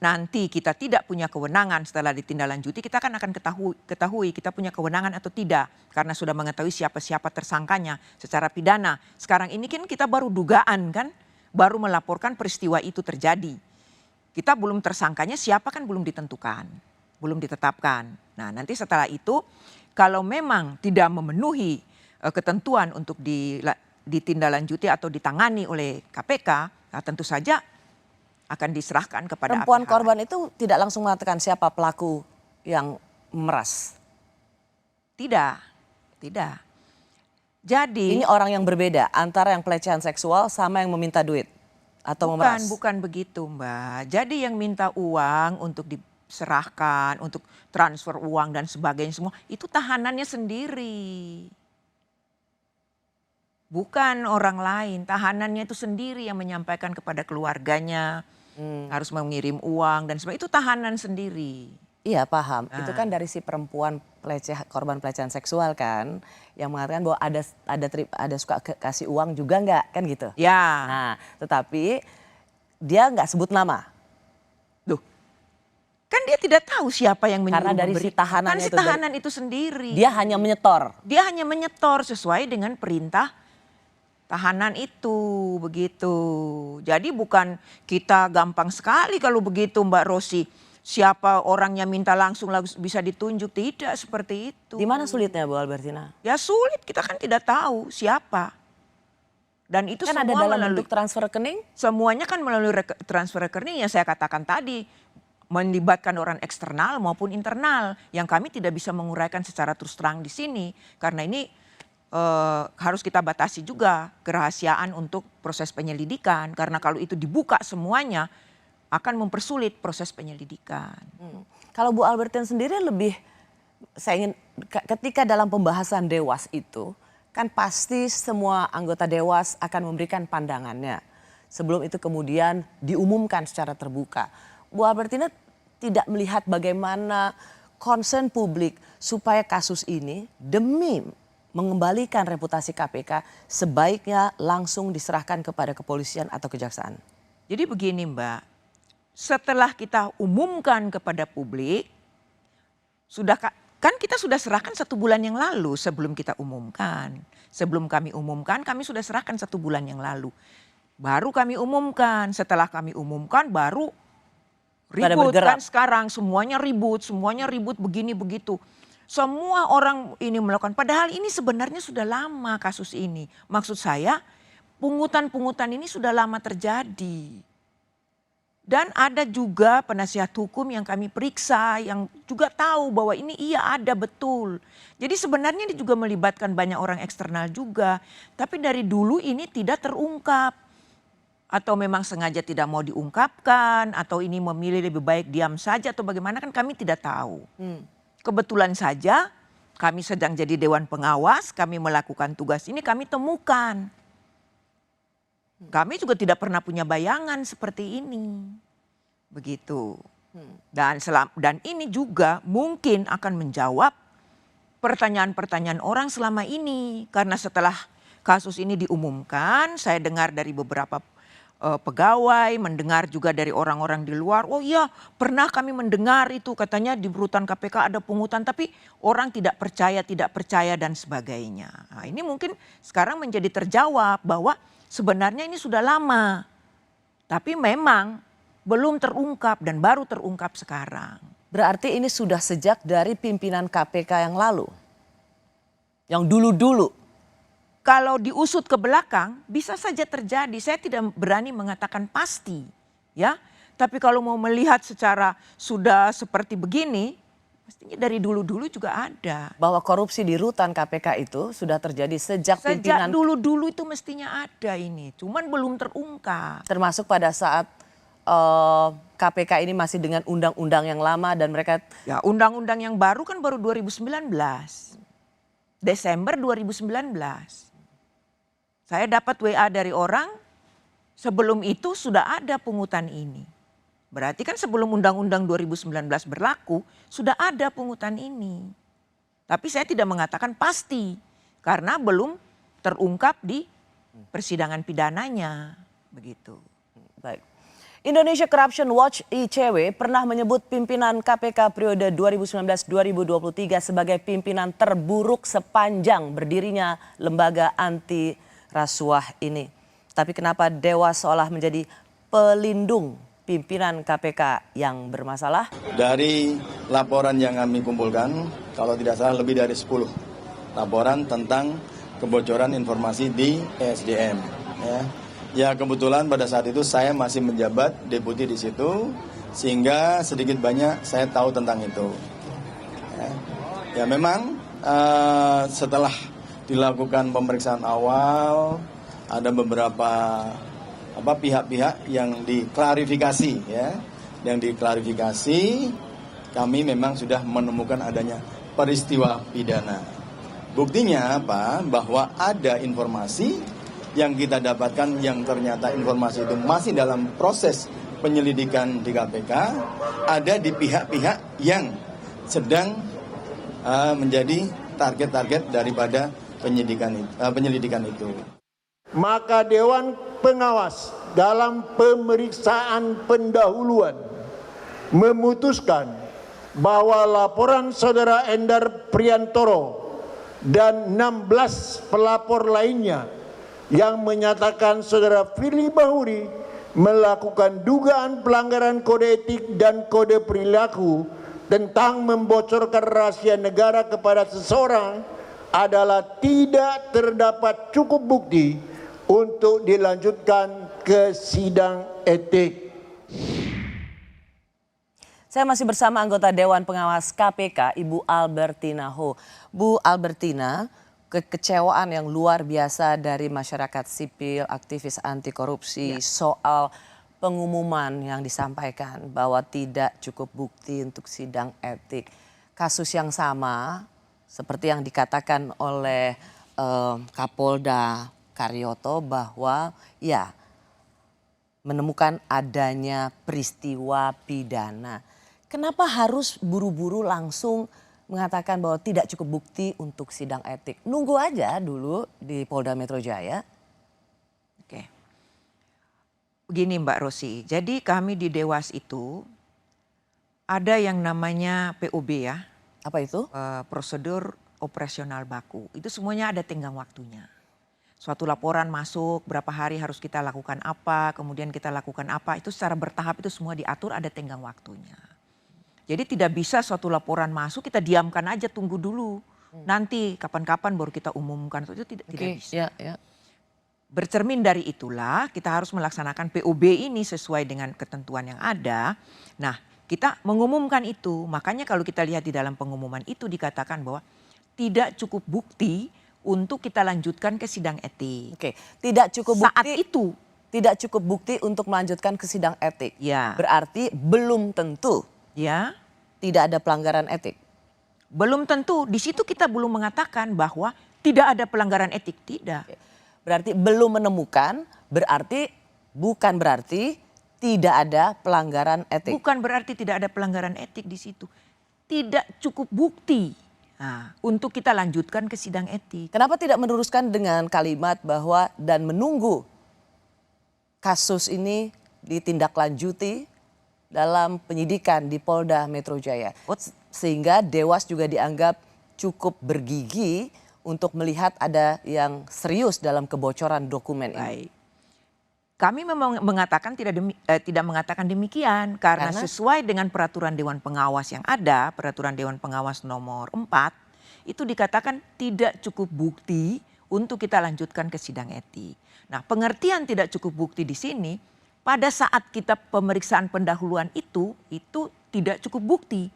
Speaker 7: nanti kita tidak punya kewenangan setelah ditindaklanjuti kita akan ketahui kita punya kewenangan atau tidak karena sudah mengetahui siapa-siapa tersangkanya secara pidana. Sekarang ini kan kita baru dugaan kan. Baru melaporkan peristiwa itu terjadi.
Speaker 10: kita belum tersangkanya siapa kan belum ditentukan, belum ditetapkan. Nah nanti setelah itu kalau memang tidak memenuhi ketentuan untuk ditindaklanjuti atau ditangani oleh KPK, nah tentu saja akan diserahkan kepada
Speaker 2: Perempuan
Speaker 10: pihak
Speaker 2: korban itu tidak langsung mengatakan siapa pelaku yang memeras.
Speaker 10: Tidak, tidak. Jadi
Speaker 2: Ini orang yang berbeda antara yang pelecehan seksual sama yang meminta duit atau memeras.
Speaker 10: bukan begitu Mbak. Jadi yang minta uang untuk diserahkan, untuk transfer uang dan sebagainya semua, itu tahanannya sendiri. Bukan orang lain, tahanannya itu sendiri yang menyampaikan kepada keluarganya, harus mengirim uang dan sebagainya, itu tahanan sendiri.
Speaker 2: Iya paham, itu kan dari si perempuan korban pelecehan seksual kan, yang mengatakan bahwa ada suka kasih uang juga nggak kan gitu.
Speaker 10: Ya.
Speaker 2: Nah, tetapi dia nggak sebut nama.
Speaker 10: Duh, kan dia tidak tahu siapa yang menyuruh
Speaker 2: Karena dari
Speaker 10: memberi.
Speaker 2: si tahanannya
Speaker 10: Kan si
Speaker 2: itu,
Speaker 10: tahanan itu sendiri.
Speaker 2: Dia hanya menyetor.
Speaker 10: Dia hanya menyetor sesuai dengan perintah tahanan itu, begitu. Jadi bukan kita gampang sekali kalau begitu Mbak Rosi. Siapa orangnya minta langsung bisa ditunjuk, tidak seperti itu.
Speaker 2: Di mana sulitnya Bu Albertina?
Speaker 10: Ya sulit, kita kan tidak tahu siapa. Dan itu
Speaker 2: Kan ada
Speaker 10: semua
Speaker 2: dalam
Speaker 10: melalui
Speaker 2: bentuk transfer rekening?
Speaker 10: semuanya kan melalui transfer rekening yang saya katakan tadi. Melibatkan orang eksternal maupun internal. Yang kami tidak bisa menguraikan secara terus terang di sini. Karena ini harus kita batasi juga kerahasiaan untuk proses penyelidikan. Karena kalau itu dibuka semuanya akan mempersulit proses penyelidikan.
Speaker 2: Kalau Bu Albertina sendiri lebih, saya ingin ketika dalam pembahasan Dewas itu, kan pasti semua anggota Dewas akan memberikan pandangannya. Sebelum itu kemudian diumumkan secara terbuka. Bu Albertina tidak melihat bagaimana concern publik supaya kasus ini demi mengembalikan reputasi KPK sebaiknya langsung diserahkan kepada kepolisian atau kejaksaan.
Speaker 10: Jadi begini Mbak, setelah kita umumkan kepada publik, kan kita sudah serahkan 1 bulan yang lalu sebelum kita umumkan. Sebelum kami umumkan, kami sudah serahkan 1 bulan yang lalu. Baru kami umumkan, setelah kami umumkan baru ribut kan sekarang. Semuanya ribut begini begitu. Semua orang ini melakukan, padahal ini sebenarnya sudah lama kasus ini. Maksud saya pungutan-pungutan ini sudah lama terjadi. Dan ada juga penasihat hukum yang kami periksa yang juga tahu bahwa ini iya ada betul. Jadi sebenarnya ini juga melibatkan banyak orang eksternal juga. Tapi dari dulu ini tidak terungkap. Atau memang sengaja tidak mau diungkapkan. Atau ini memilih lebih baik diam saja atau bagaimana kan kami tidak tahu. Kebetulan saja kami sedang jadi Dewan Pengawas, kami melakukan tugas ini, kami temukan. Kami juga tidak pernah punya bayangan seperti ini. Begitu. Dan ini juga mungkin akan menjawab pertanyaan-pertanyaan orang selama ini. Karena setelah kasus ini diumumkan, saya dengar dari beberapa pegawai, mendengar juga dari orang-orang di luar. Oh iya, pernah kami mendengar itu katanya di rutan KPK ada pungutan, tapi orang tidak percaya dan sebagainya. Nah, ini mungkin sekarang menjadi terjawab bahwa sebenarnya ini sudah lama. Tapi memang belum terungkap dan baru terungkap sekarang.
Speaker 2: Berarti ini sudah sejak dari pimpinan KPK yang lalu? Yang dulu-dulu?
Speaker 10: Kalau diusut ke belakang bisa saja terjadi. Saya tidak berani mengatakan pasti, ya. Tapi kalau mau melihat secara sudah seperti begini, pastinya dari dulu-dulu juga ada.
Speaker 2: Bahwa korupsi di rutan KPK itu sudah terjadi sejak pimpinan.
Speaker 10: Sejak dulu-dulu itu mestinya ada ini, cuman belum terungkap.
Speaker 2: Termasuk pada saat KPK ini masih dengan undang-undang yang lama dan mereka.
Speaker 10: Ya, undang-undang yang baru kan baru 2019. Desember 2019. Saya dapat WA dari orang, sebelum itu sudah ada pungutan ini. Berarti kan sebelum Undang-Undang 2019 berlaku, sudah ada pungutan ini. Tapi saya tidak mengatakan pasti, karena belum terungkap di persidangan pidananya. Begitu.
Speaker 2: Baik. Indonesia Corruption Watch ICW pernah menyebut pimpinan KPK periode 2019-2023 sebagai pimpinan terburuk sepanjang berdirinya lembaga anti rasuah ini. Tapi kenapa Dewas seolah menjadi pelindung pimpinan KPK yang bermasalah?
Speaker 11: Dari laporan yang kami kumpulkan, kalau tidak salah lebih dari 10 laporan tentang kebocoran informasi di ESDM. Ya kebetulan pada saat itu saya masih menjabat deputi di situ, sehingga sedikit banyak saya tahu tentang itu. Ya memang setelah dilakukan pemeriksaan awal, ada beberapa pihak-pihak yang diklarifikasi, kami memang sudah menemukan adanya peristiwa pidana. Buktinya apa? Bahwa ada informasi yang kita dapatkan yang ternyata informasi itu masih dalam proses penyelidikan di KPK, ada di pihak-pihak yang sedang menjadi target-target daripada penyelidikan itu.
Speaker 5: Maka Dewan Pengawas dalam pemeriksaan pendahuluan memutuskan bahwa laporan saudara Endar Priantoro dan 16 pelapor lainnya yang menyatakan saudara Firly Bahuri melakukan dugaan pelanggaran kode etik dan kode perilaku tentang membocorkan rahasia negara kepada seseorang adalah tidak terdapat cukup bukti untuk dilanjutkan ke sidang etik.
Speaker 2: Saya masih bersama anggota Dewan Pengawas KPK, Ibu Albertina Ho. Bu Albertina, kekecewaan yang luar biasa dari masyarakat sipil, aktivis anti korupsi soal pengumuman yang disampaikan bahwa tidak cukup bukti untuk sidang etik. Kasus yang sama seperti yang dikatakan oleh Kapolda Karyoto bahwa ya menemukan adanya peristiwa pidana. Kenapa harus buru-buru langsung mengatakan bahwa tidak cukup bukti untuk sidang etik? Nunggu aja dulu di Polda Metro Jaya.
Speaker 10: Oke. Begini Mbak Rosi, jadi kami di Dewas itu ada yang namanya POB ya.
Speaker 2: Apa itu?
Speaker 10: Prosedur operasional baku. Itu semuanya ada tenggang waktunya. Suatu laporan masuk, berapa hari harus kita lakukan apa, kemudian kita lakukan apa, itu secara bertahap itu semua diatur, ada tenggang waktunya. Jadi tidak bisa suatu laporan masuk kita diamkan aja, tunggu dulu. Nanti kapan-kapan baru kita umumkan, itu tidak bisa. Bercermin dari itulah kita harus melaksanakan POB ini sesuai dengan ketentuan yang ada. Nah kita mengumumkan itu, makanya kalau kita lihat di dalam pengumuman itu dikatakan bahwa tidak cukup bukti untuk kita lanjutkan ke sidang etik.
Speaker 2: Oke, tidak cukup bukti.
Speaker 10: Saat itu
Speaker 2: tidak cukup bukti untuk melanjutkan ke sidang etik.
Speaker 10: Ya.
Speaker 2: Berarti belum tentu.
Speaker 10: Ya.
Speaker 2: Tidak ada pelanggaran etik.
Speaker 10: Belum tentu. Di situ kita belum mengatakan bahwa tidak ada pelanggaran etik, tidak.
Speaker 2: Oke. Berarti belum menemukan, bukan berarti tidak ada pelanggaran etik.
Speaker 10: Bukan berarti tidak ada pelanggaran etik di situ. Tidak cukup bukti. Nah, untuk kita lanjutkan ke sidang etik.
Speaker 2: Kenapa tidak meneruskan dengan kalimat bahwa dan menunggu kasus ini ditindaklanjuti dalam penyidikan di Polda Metro Jaya. Sehingga Dewas juga dianggap cukup bergigi untuk melihat ada yang serius dalam kebocoran dokumen ini.
Speaker 10: Kami memang mengatakan tidak mengatakan demikian karena sesuai dengan peraturan Dewan Pengawas yang ada, peraturan Dewan Pengawas nomor 4, itu dikatakan tidak cukup bukti untuk kita lanjutkan ke sidang etik. Nah, pengertian tidak cukup bukti di sini pada saat kita pemeriksaan pendahuluan itu tidak cukup bukti.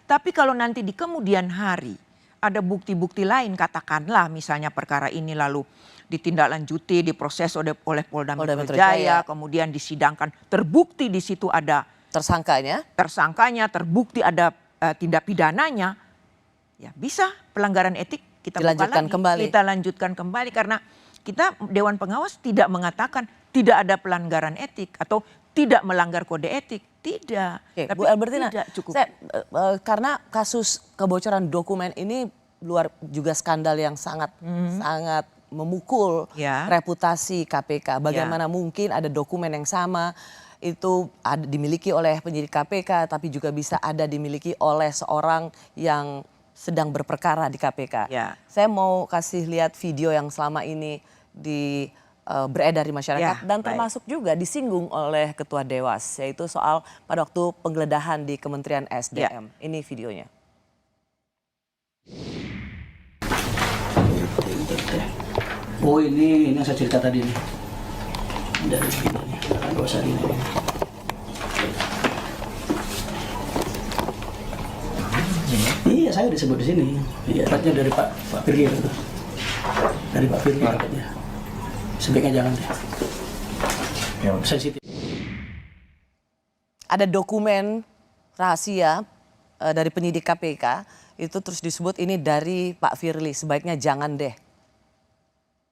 Speaker 10: Tapi kalau nanti di kemudian hari ada bukti-bukti lain, katakanlah misalnya perkara ini lalu ditindaklanjuti, diproses oleh Polda Metro Jaya, kemudian disidangkan, terbukti di situ ada tersangkanya, terbukti ada tindak pidananya, ya bisa pelanggaran etik kita lanjutkan kembali karena kita Dewan Pengawas tidak mengatakan tidak ada pelanggaran etik atau tidak melanggar kode etik, tidak.
Speaker 2: Oke,
Speaker 10: tapi
Speaker 2: Bu Albertina,
Speaker 10: tidak cukup.
Speaker 2: Karena kasus kebocoran dokumen ini juga skandal yang sangat memukul reputasi KPK. Bagaimana mungkin ada dokumen yang sama itu dimiliki oleh penyidik KPK tapi juga bisa ada dimiliki oleh seorang yang sedang berperkara di KPK. Saya mau kasih lihat video yang selama ini beredar di masyarakat
Speaker 10: Ya,
Speaker 2: dan
Speaker 10: baik.
Speaker 2: termasuk juga disinggung oleh Ketua Dewas, yaitu soal pada waktu penggeledahan di Kementerian SDM. Ini videonya.
Speaker 12: Oh ini yang saya cerita tadi nih. Dari sini, nggak usah ini. Iya saya disebut di sini. Iya, dapatnya dari Pak Firly itu. Dari Pak Firly dapatnya. Sebaiknya jangan deh. Sensitif.
Speaker 2: Ada dokumen rahasia dari penyidik KPK itu terus disebut ini dari Pak Firly, sebaiknya jangan deh.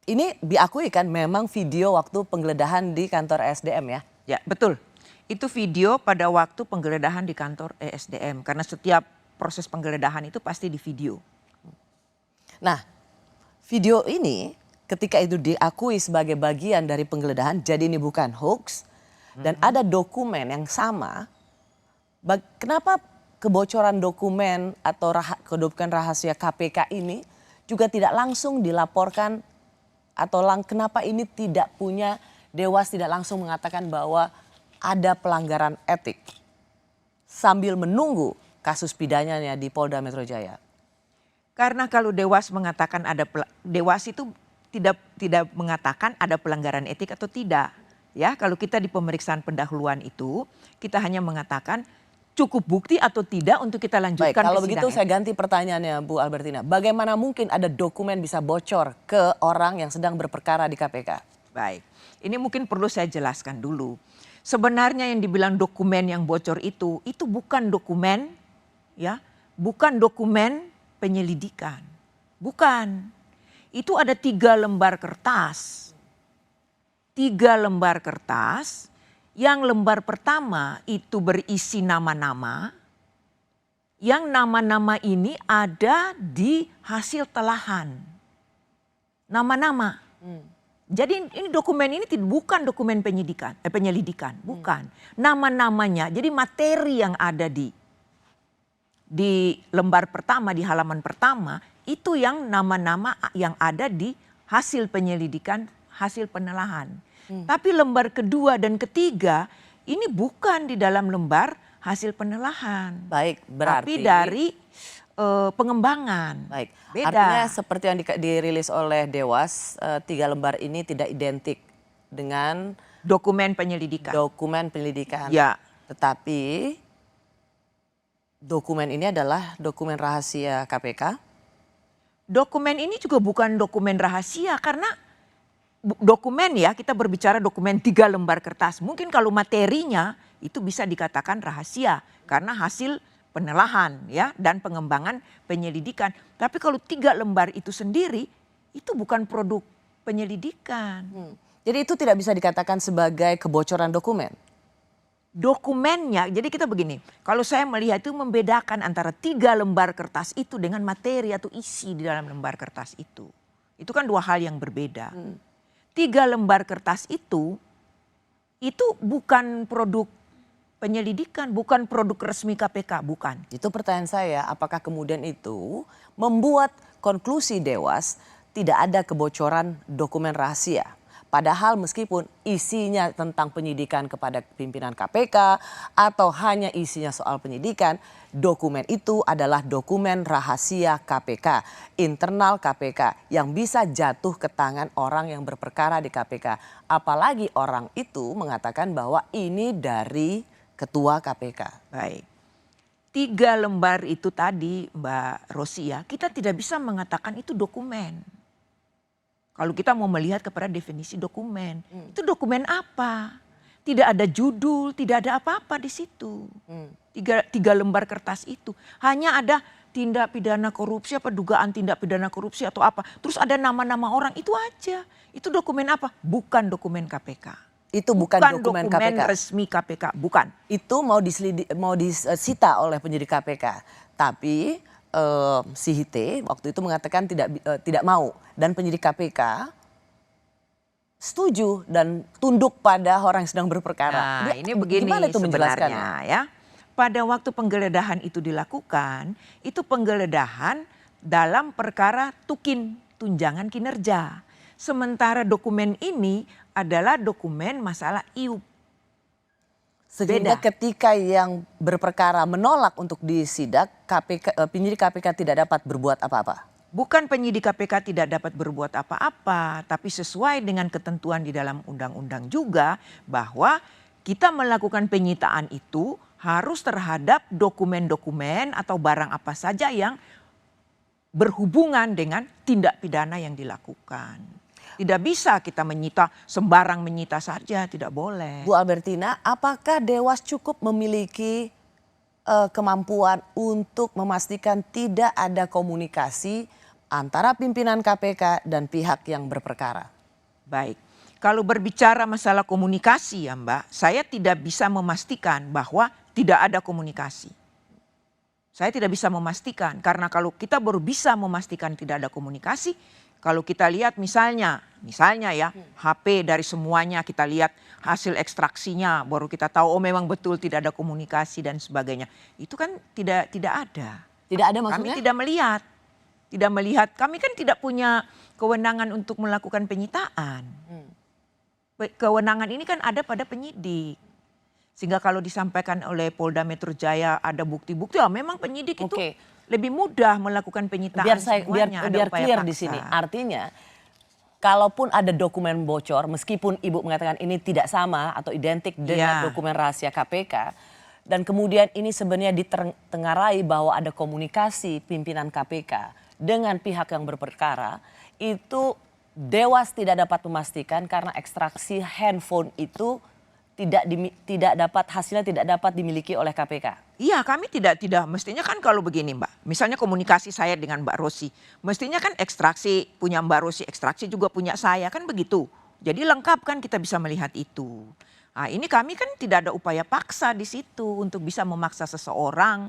Speaker 2: Ini diakui kan memang video waktu penggeledahan di kantor SDM ya?
Speaker 10: Ya, betul. Itu video pada waktu penggeledahan di kantor ESDM. Karena setiap proses penggeledahan itu pasti di video.
Speaker 2: Nah, video ini ketika itu diakui sebagai bagian dari penggeledahan, jadi ini bukan hoax. Dan ada dokumen yang sama. Kenapa kebocoran dokumen atau dokumen rahasia KPK ini juga tidak langsung dilaporkan, atau kenapa ini tidak punya, Dewas tidak langsung mengatakan bahwa ada pelanggaran etik sambil menunggu kasus pidananya di Polda Metro Jaya?
Speaker 10: Karena kalau Dewas mengatakan Dewas itu tidak mengatakan ada pelanggaran etik atau tidak. Ya, kalau kita di pemeriksaan pendahuluan itu kita hanya mengatakan cukup bukti atau tidak untuk kita lanjutkan.
Speaker 2: Baik, kalau
Speaker 10: ke
Speaker 2: begitu
Speaker 10: sidang
Speaker 2: saya ganti pertanyaannya Bu Albertina. Bagaimana mungkin ada dokumen bisa bocor ke orang yang sedang berperkara di KPK?
Speaker 10: Baik, ini mungkin perlu saya jelaskan dulu. Sebenarnya yang dibilang dokumen yang bocor itu bukan dokumen, ya, bukan dokumen penyelidikan, bukan. Itu ada 3 lembar kertas. 3 lembar kertas, yang lembar pertama itu berisi nama-nama, yang nama-nama ini ada di hasil telahan. Nama-nama. Jadi ini dokumen ini bukan dokumen penyelidikan, bukan. Nama-namanya, jadi materi yang ada di lembar pertama, di halaman pertama, itu yang nama-nama yang ada di hasil penyelidikan, hasil penelahan. Tapi lembar kedua dan ketiga ini bukan di dalam lembar hasil penelahan.
Speaker 2: Baik, berarti.
Speaker 10: Tapi dari pengembangan.
Speaker 2: Baik,
Speaker 10: Beda.
Speaker 2: artinya seperti yang dirilis oleh Dewas, 3 lembar ini tidak identik dengan
Speaker 10: dokumen penyelidikan.
Speaker 2: Dokumen penyelidikan.
Speaker 10: Ya.
Speaker 2: Tetapi dokumen ini adalah dokumen rahasia KPK.
Speaker 10: Dokumen ini juga bukan dokumen rahasia karena dokumen, ya, kita berbicara dokumen 3 lembar kertas. Mungkin kalau materinya itu bisa dikatakan rahasia karena hasil penelahan, ya, dan pengembangan penyelidikan. Tapi kalau 3 lembar itu sendiri itu bukan produk penyelidikan.
Speaker 2: Jadi itu tidak bisa dikatakan sebagai kebocoran dokumen.
Speaker 10: Dokumennya, jadi kita begini, kalau saya melihat itu membedakan antara 3 lembar kertas itu dengan materi atau isi di dalam lembar kertas itu. Itu kan 2 hal yang berbeda. 3 lembar kertas itu bukan produk penyelidikan, bukan produk resmi KPK, bukan.
Speaker 2: Itu pertanyaan saya, apakah kemudian itu membuat konklusi Dewas tidak ada kebocoran dokumen rahasia? Padahal meskipun isinya tentang penyidikan kepada pimpinan KPK atau hanya isinya soal penyidikan, dokumen itu adalah dokumen rahasia KPK, internal KPK yang bisa jatuh ke tangan orang yang berperkara di KPK. Apalagi orang itu mengatakan bahwa ini dari ketua KPK.
Speaker 10: Baik. 3 lembar itu tadi Mbak Rosia, kita tidak bisa mengatakan itu dokumen. Kalau kita mau melihat kepada definisi dokumen, itu dokumen apa? Tidak ada judul, tidak ada apa-apa di situ. 3 lembar kertas itu hanya ada tindak pidana korupsi, apa dugaan tindak pidana korupsi atau apa. Terus ada nama-nama orang, itu aja. Itu dokumen apa? Bukan dokumen KPK.
Speaker 2: Itu bukan dokumen KPK.
Speaker 10: Resmi KPK, bukan.
Speaker 2: Itu mau disita oleh penyidik KPK, tapi si Hite waktu itu mengatakan tidak mau, dan penyidik KPK setuju dan tunduk pada orang yang sedang berperkara.
Speaker 10: Nah, ini begini
Speaker 2: gimana itu menjelaskannya?
Speaker 10: sebenarnya, ya. Pada waktu penggeledahan itu dilakukan, itu penggeledahan dalam perkara tunjangan kinerja. Sementara dokumen ini adalah dokumen masalah IUP.
Speaker 2: Sehingga ketika yang berperkara menolak untuk disidak, penyidik KPK tidak dapat berbuat apa-apa.
Speaker 10: Bukan penyidik KPK tidak dapat berbuat apa-apa, tapi sesuai dengan ketentuan di dalam undang-undang juga bahwa kita melakukan penyitaan itu harus terhadap dokumen-dokumen atau barang apa saja yang berhubungan dengan tindak pidana yang dilakukan. Tidak bisa kita menyita, sembarang menyita saja, tidak boleh.
Speaker 2: Bu Albertina, apakah Dewas cukup memiliki kemampuan untuk memastikan tidak ada komunikasi antara pimpinan KPK dan pihak yang berperkara?
Speaker 10: Baik, kalau berbicara masalah komunikasi ya Mbak, saya tidak bisa memastikan bahwa tidak ada komunikasi. Saya tidak bisa memastikan, karena kalau kita baru bisa memastikan tidak ada komunikasi, kalau kita lihat misalnya ya HP dari semuanya kita lihat hasil ekstraksinya baru kita tahu oh memang betul tidak ada komunikasi dan sebagainya. Itu kan tidak ada.
Speaker 2: Tidak ada maksudnya?
Speaker 10: Kami tidak melihat. Kami kan tidak punya kewenangan untuk melakukan penyitaan. Kewenangan ini kan ada pada penyidik. Sehingga kalau disampaikan oleh Polda Metro Jaya ada bukti-bukti, ya memang penyidik itu lebih mudah melakukan penyitaan.
Speaker 2: Biar clear di sini. Artinya kalaupun ada dokumen bocor, meskipun Ibu mengatakan ini tidak sama atau identik dengan dokumen rahasia KPK, dan kemudian ini sebenarnya ditengarai bahwa ada komunikasi pimpinan KPK dengan pihak yang berperkara, itu Dewas tidak dapat memastikan karena ekstraksi handphone itu hasilnya tidak dapat dimiliki oleh KPK.
Speaker 10: Iya, kami tidak mestinya kan kalau begini Mbak. Misalnya komunikasi saya dengan Mbak Rosi, mestinya kan ekstraksi punya Mbak Rosi, ekstraksi juga punya saya, kan begitu. Jadi lengkap kan kita bisa melihat itu. Nah, ini kami kan tidak ada upaya paksa di situ untuk bisa memaksa seseorang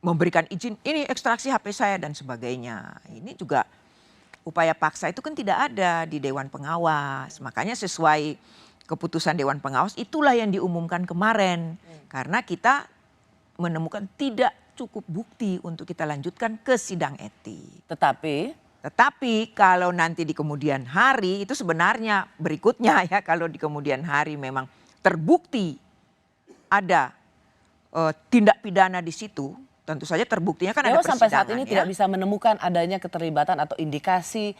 Speaker 10: memberikan izin ini ekstraksi HP saya dan sebagainya. Ini juga upaya paksa itu kan tidak ada di Dewan Pengawas. Makanya sesuai keputusan Dewan Pengawas itulah yang diumumkan kemarin. Karena kita menemukan tidak cukup bukti untuk kita lanjutkan ke sidang etik. Tetapi kalau nanti di kemudian hari itu sebenarnya berikutnya ya, kalau di kemudian hari memang terbukti ada tindak pidana di situ, tentu saja terbuktinya kan ada persidangan.
Speaker 2: Sampai saat ini tidak bisa menemukan adanya keterlibatan atau indikasi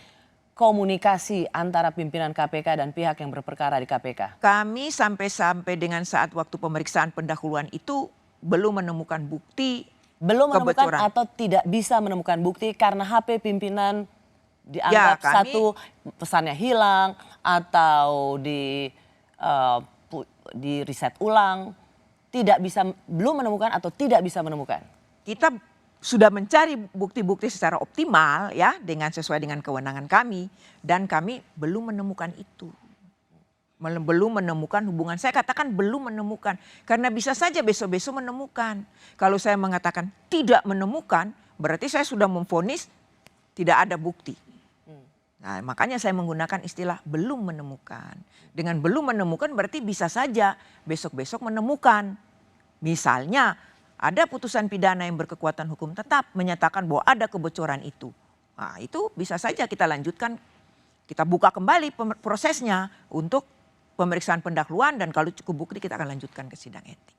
Speaker 2: komunikasi antara pimpinan KPK dan pihak yang berperkara di KPK.
Speaker 10: Kami sampai dengan saat waktu pemeriksaan pendahuluan itu belum menemukan bukti
Speaker 2: menemukan atau tidak bisa menemukan bukti karena HP pimpinan dianggap satu pesannya hilang atau di riset ulang, belum menemukan atau tidak bisa menemukan.
Speaker 10: Kita sudah mencari bukti-bukti secara optimal ya dengan sesuai dengan kewenangan kami dan kami belum menemukan itu. Belum menemukan hubungan. Saya katakan belum menemukan karena bisa saja besok-besok menemukan. Kalau saya mengatakan tidak menemukan berarti saya sudah memvonis tidak ada bukti. Nah, makanya saya menggunakan istilah belum menemukan. Dengan belum menemukan berarti bisa saja besok-besok menemukan. Misalnya ada putusan pidana yang berkekuatan hukum tetap menyatakan bahwa ada kebocoran itu. Nah, itu bisa saja kita lanjutkan, kita buka kembali prosesnya untuk pemeriksaan pendahuluan dan kalau cukup bukti kita akan lanjutkan ke sidang etik.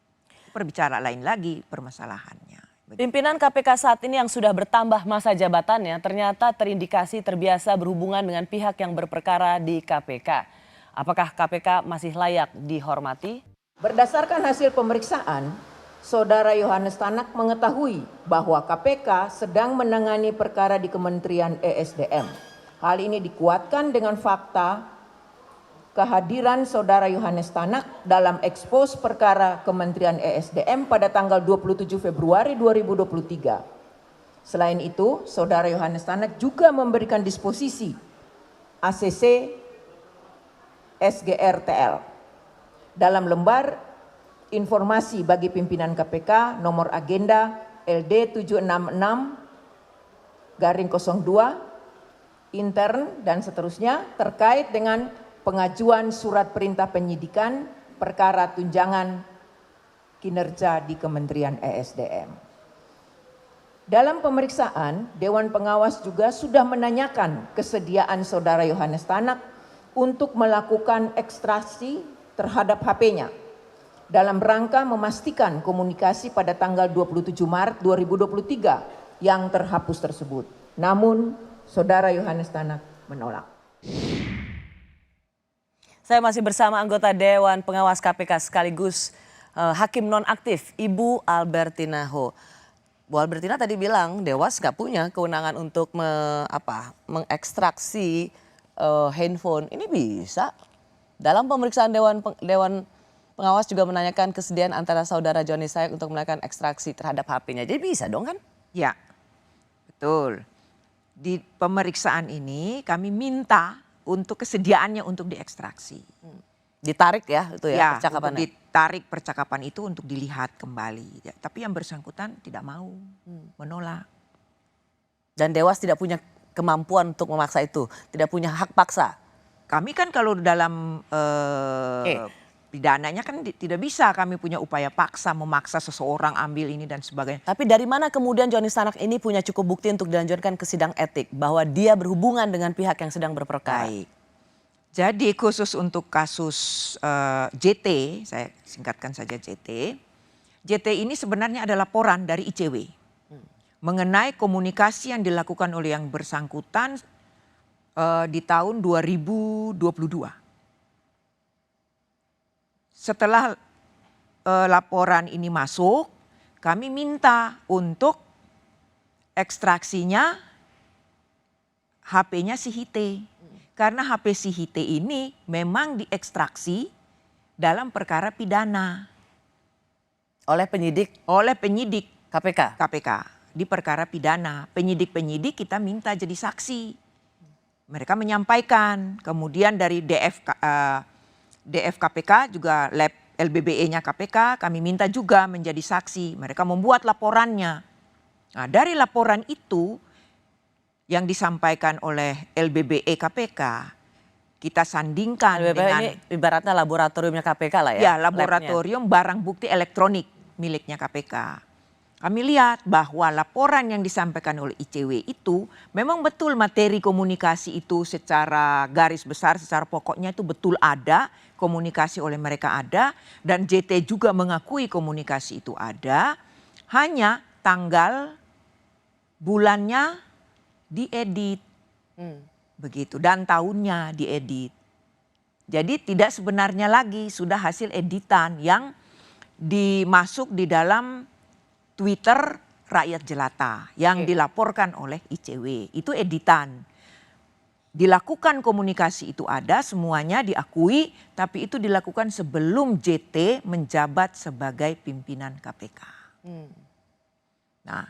Speaker 10: Perbicaraan lain lagi permasalahannya.
Speaker 2: Pimpinan KPK saat ini yang sudah bertambah masa jabatannya ternyata terindikasi terbiasa berhubungan dengan pihak yang berperkara di KPK. Apakah KPK masih layak dihormati?
Speaker 7: Berdasarkan hasil pemeriksaan, Saudara Yohanes Tanak mengetahui bahwa KPK sedang menangani perkara di Kementerian ESDM. Hal ini dikuatkan dengan fakta kehadiran Saudara Yohanes Tanak dalam ekspos perkara Kementerian ESDM pada tanggal 27 Februari 2023. Selain itu, Saudara Yohanes Tanak juga memberikan disposisi ACC SGRTL dalam lembar informasi bagi pimpinan KPK nomor agenda LD 766-02 intern dan seterusnya terkait dengan pengajuan surat perintah penyidikan perkara tunjangan kinerja di Kementerian ESDM. Dalam pemeriksaan, Dewan Pengawas juga sudah menanyakan kesediaan Saudara Yohanes Tanak untuk melakukan ekstraksi terhadap HP-nya dalam rangka memastikan komunikasi pada tanggal 27 Maret 2023 yang terhapus tersebut. Namun, Saudara Yohanes Tanak menolak.
Speaker 2: Saya masih bersama anggota Dewan Pengawas KPK sekaligus Hakim nonaktif Ibu Albertina Ho. Bu Albertina tadi bilang Dewas nggak punya kewenangan untuk mengekstraksi handphone. Ini bisa. Dalam pemeriksaan Dewan Pengawas juga menanyakan kesediaan antara saudara Johnny Saek untuk melakukan ekstraksi terhadap HP-nya. Jadi bisa dong kan?
Speaker 10: Ya, betul. Di pemeriksaan ini kami minta untuk kesediaannya untuk diekstraksi.
Speaker 2: Ditarik ya itu ya percakapannya?
Speaker 10: Ditarik percakapan itu untuk dilihat kembali. Ya, tapi yang bersangkutan tidak mau, menolak.
Speaker 2: Dan Dewas tidak punya kemampuan untuk memaksa itu? Tidak punya hak paksa?
Speaker 10: Kami kan kalau dalam pidananya kan tidak bisa kami punya upaya paksa, memaksa seseorang ambil ini dan sebagainya.
Speaker 2: Tapi dari mana kemudian Johnny Tanak ini punya cukup bukti untuk dilanjutkan ke sidang etik bahwa dia berhubungan dengan pihak yang sedang berperkara?
Speaker 10: Baik. Jadi khusus untuk kasus JT, saya singkatkan saja JT. JT ini sebenarnya ada laporan dari ICW mengenai komunikasi yang dilakukan oleh yang bersangkutan di tahun 2022. Setelah laporan ini masuk, kami minta untuk ekstraksinya HP-nya si Hite. Karena HP si Hite ini memang diekstraksi dalam perkara pidana.
Speaker 2: Oleh penyidik?
Speaker 10: Oleh penyidik.
Speaker 2: KPK?
Speaker 10: KPK. Di perkara pidana. Penyidik-penyidik kita minta jadi saksi. Mereka menyampaikan. Kemudian dari DF KPK juga lab LBBE-nya KPK kami minta juga menjadi saksi. Mereka membuat laporannya. Nah, dari laporan itu yang disampaikan oleh LBBE KPK kita sandingkan
Speaker 2: LBBE
Speaker 10: dengan
Speaker 2: ini ibaratnya laboratoriumnya KPK lah ya?
Speaker 10: Ya, laboratorium barang bukti elektronik miliknya KPK. Kami lihat bahwa laporan yang disampaikan oleh ICW itu memang betul materi komunikasi itu secara garis besar, secara pokoknya itu betul ada, komunikasi oleh mereka ada, dan JT juga mengakui komunikasi itu ada, hanya tanggal bulannya diedit, begitu, dan tahunnya diedit. Jadi tidak sebenarnya lagi sudah hasil editan yang dimasuk di dalam Twitter Rakyat Jelata yang dilaporkan oleh ICW. Itu editan. Dilakukan komunikasi itu ada, semuanya diakui, tapi itu dilakukan sebelum JT menjabat sebagai pimpinan KPK. Nah,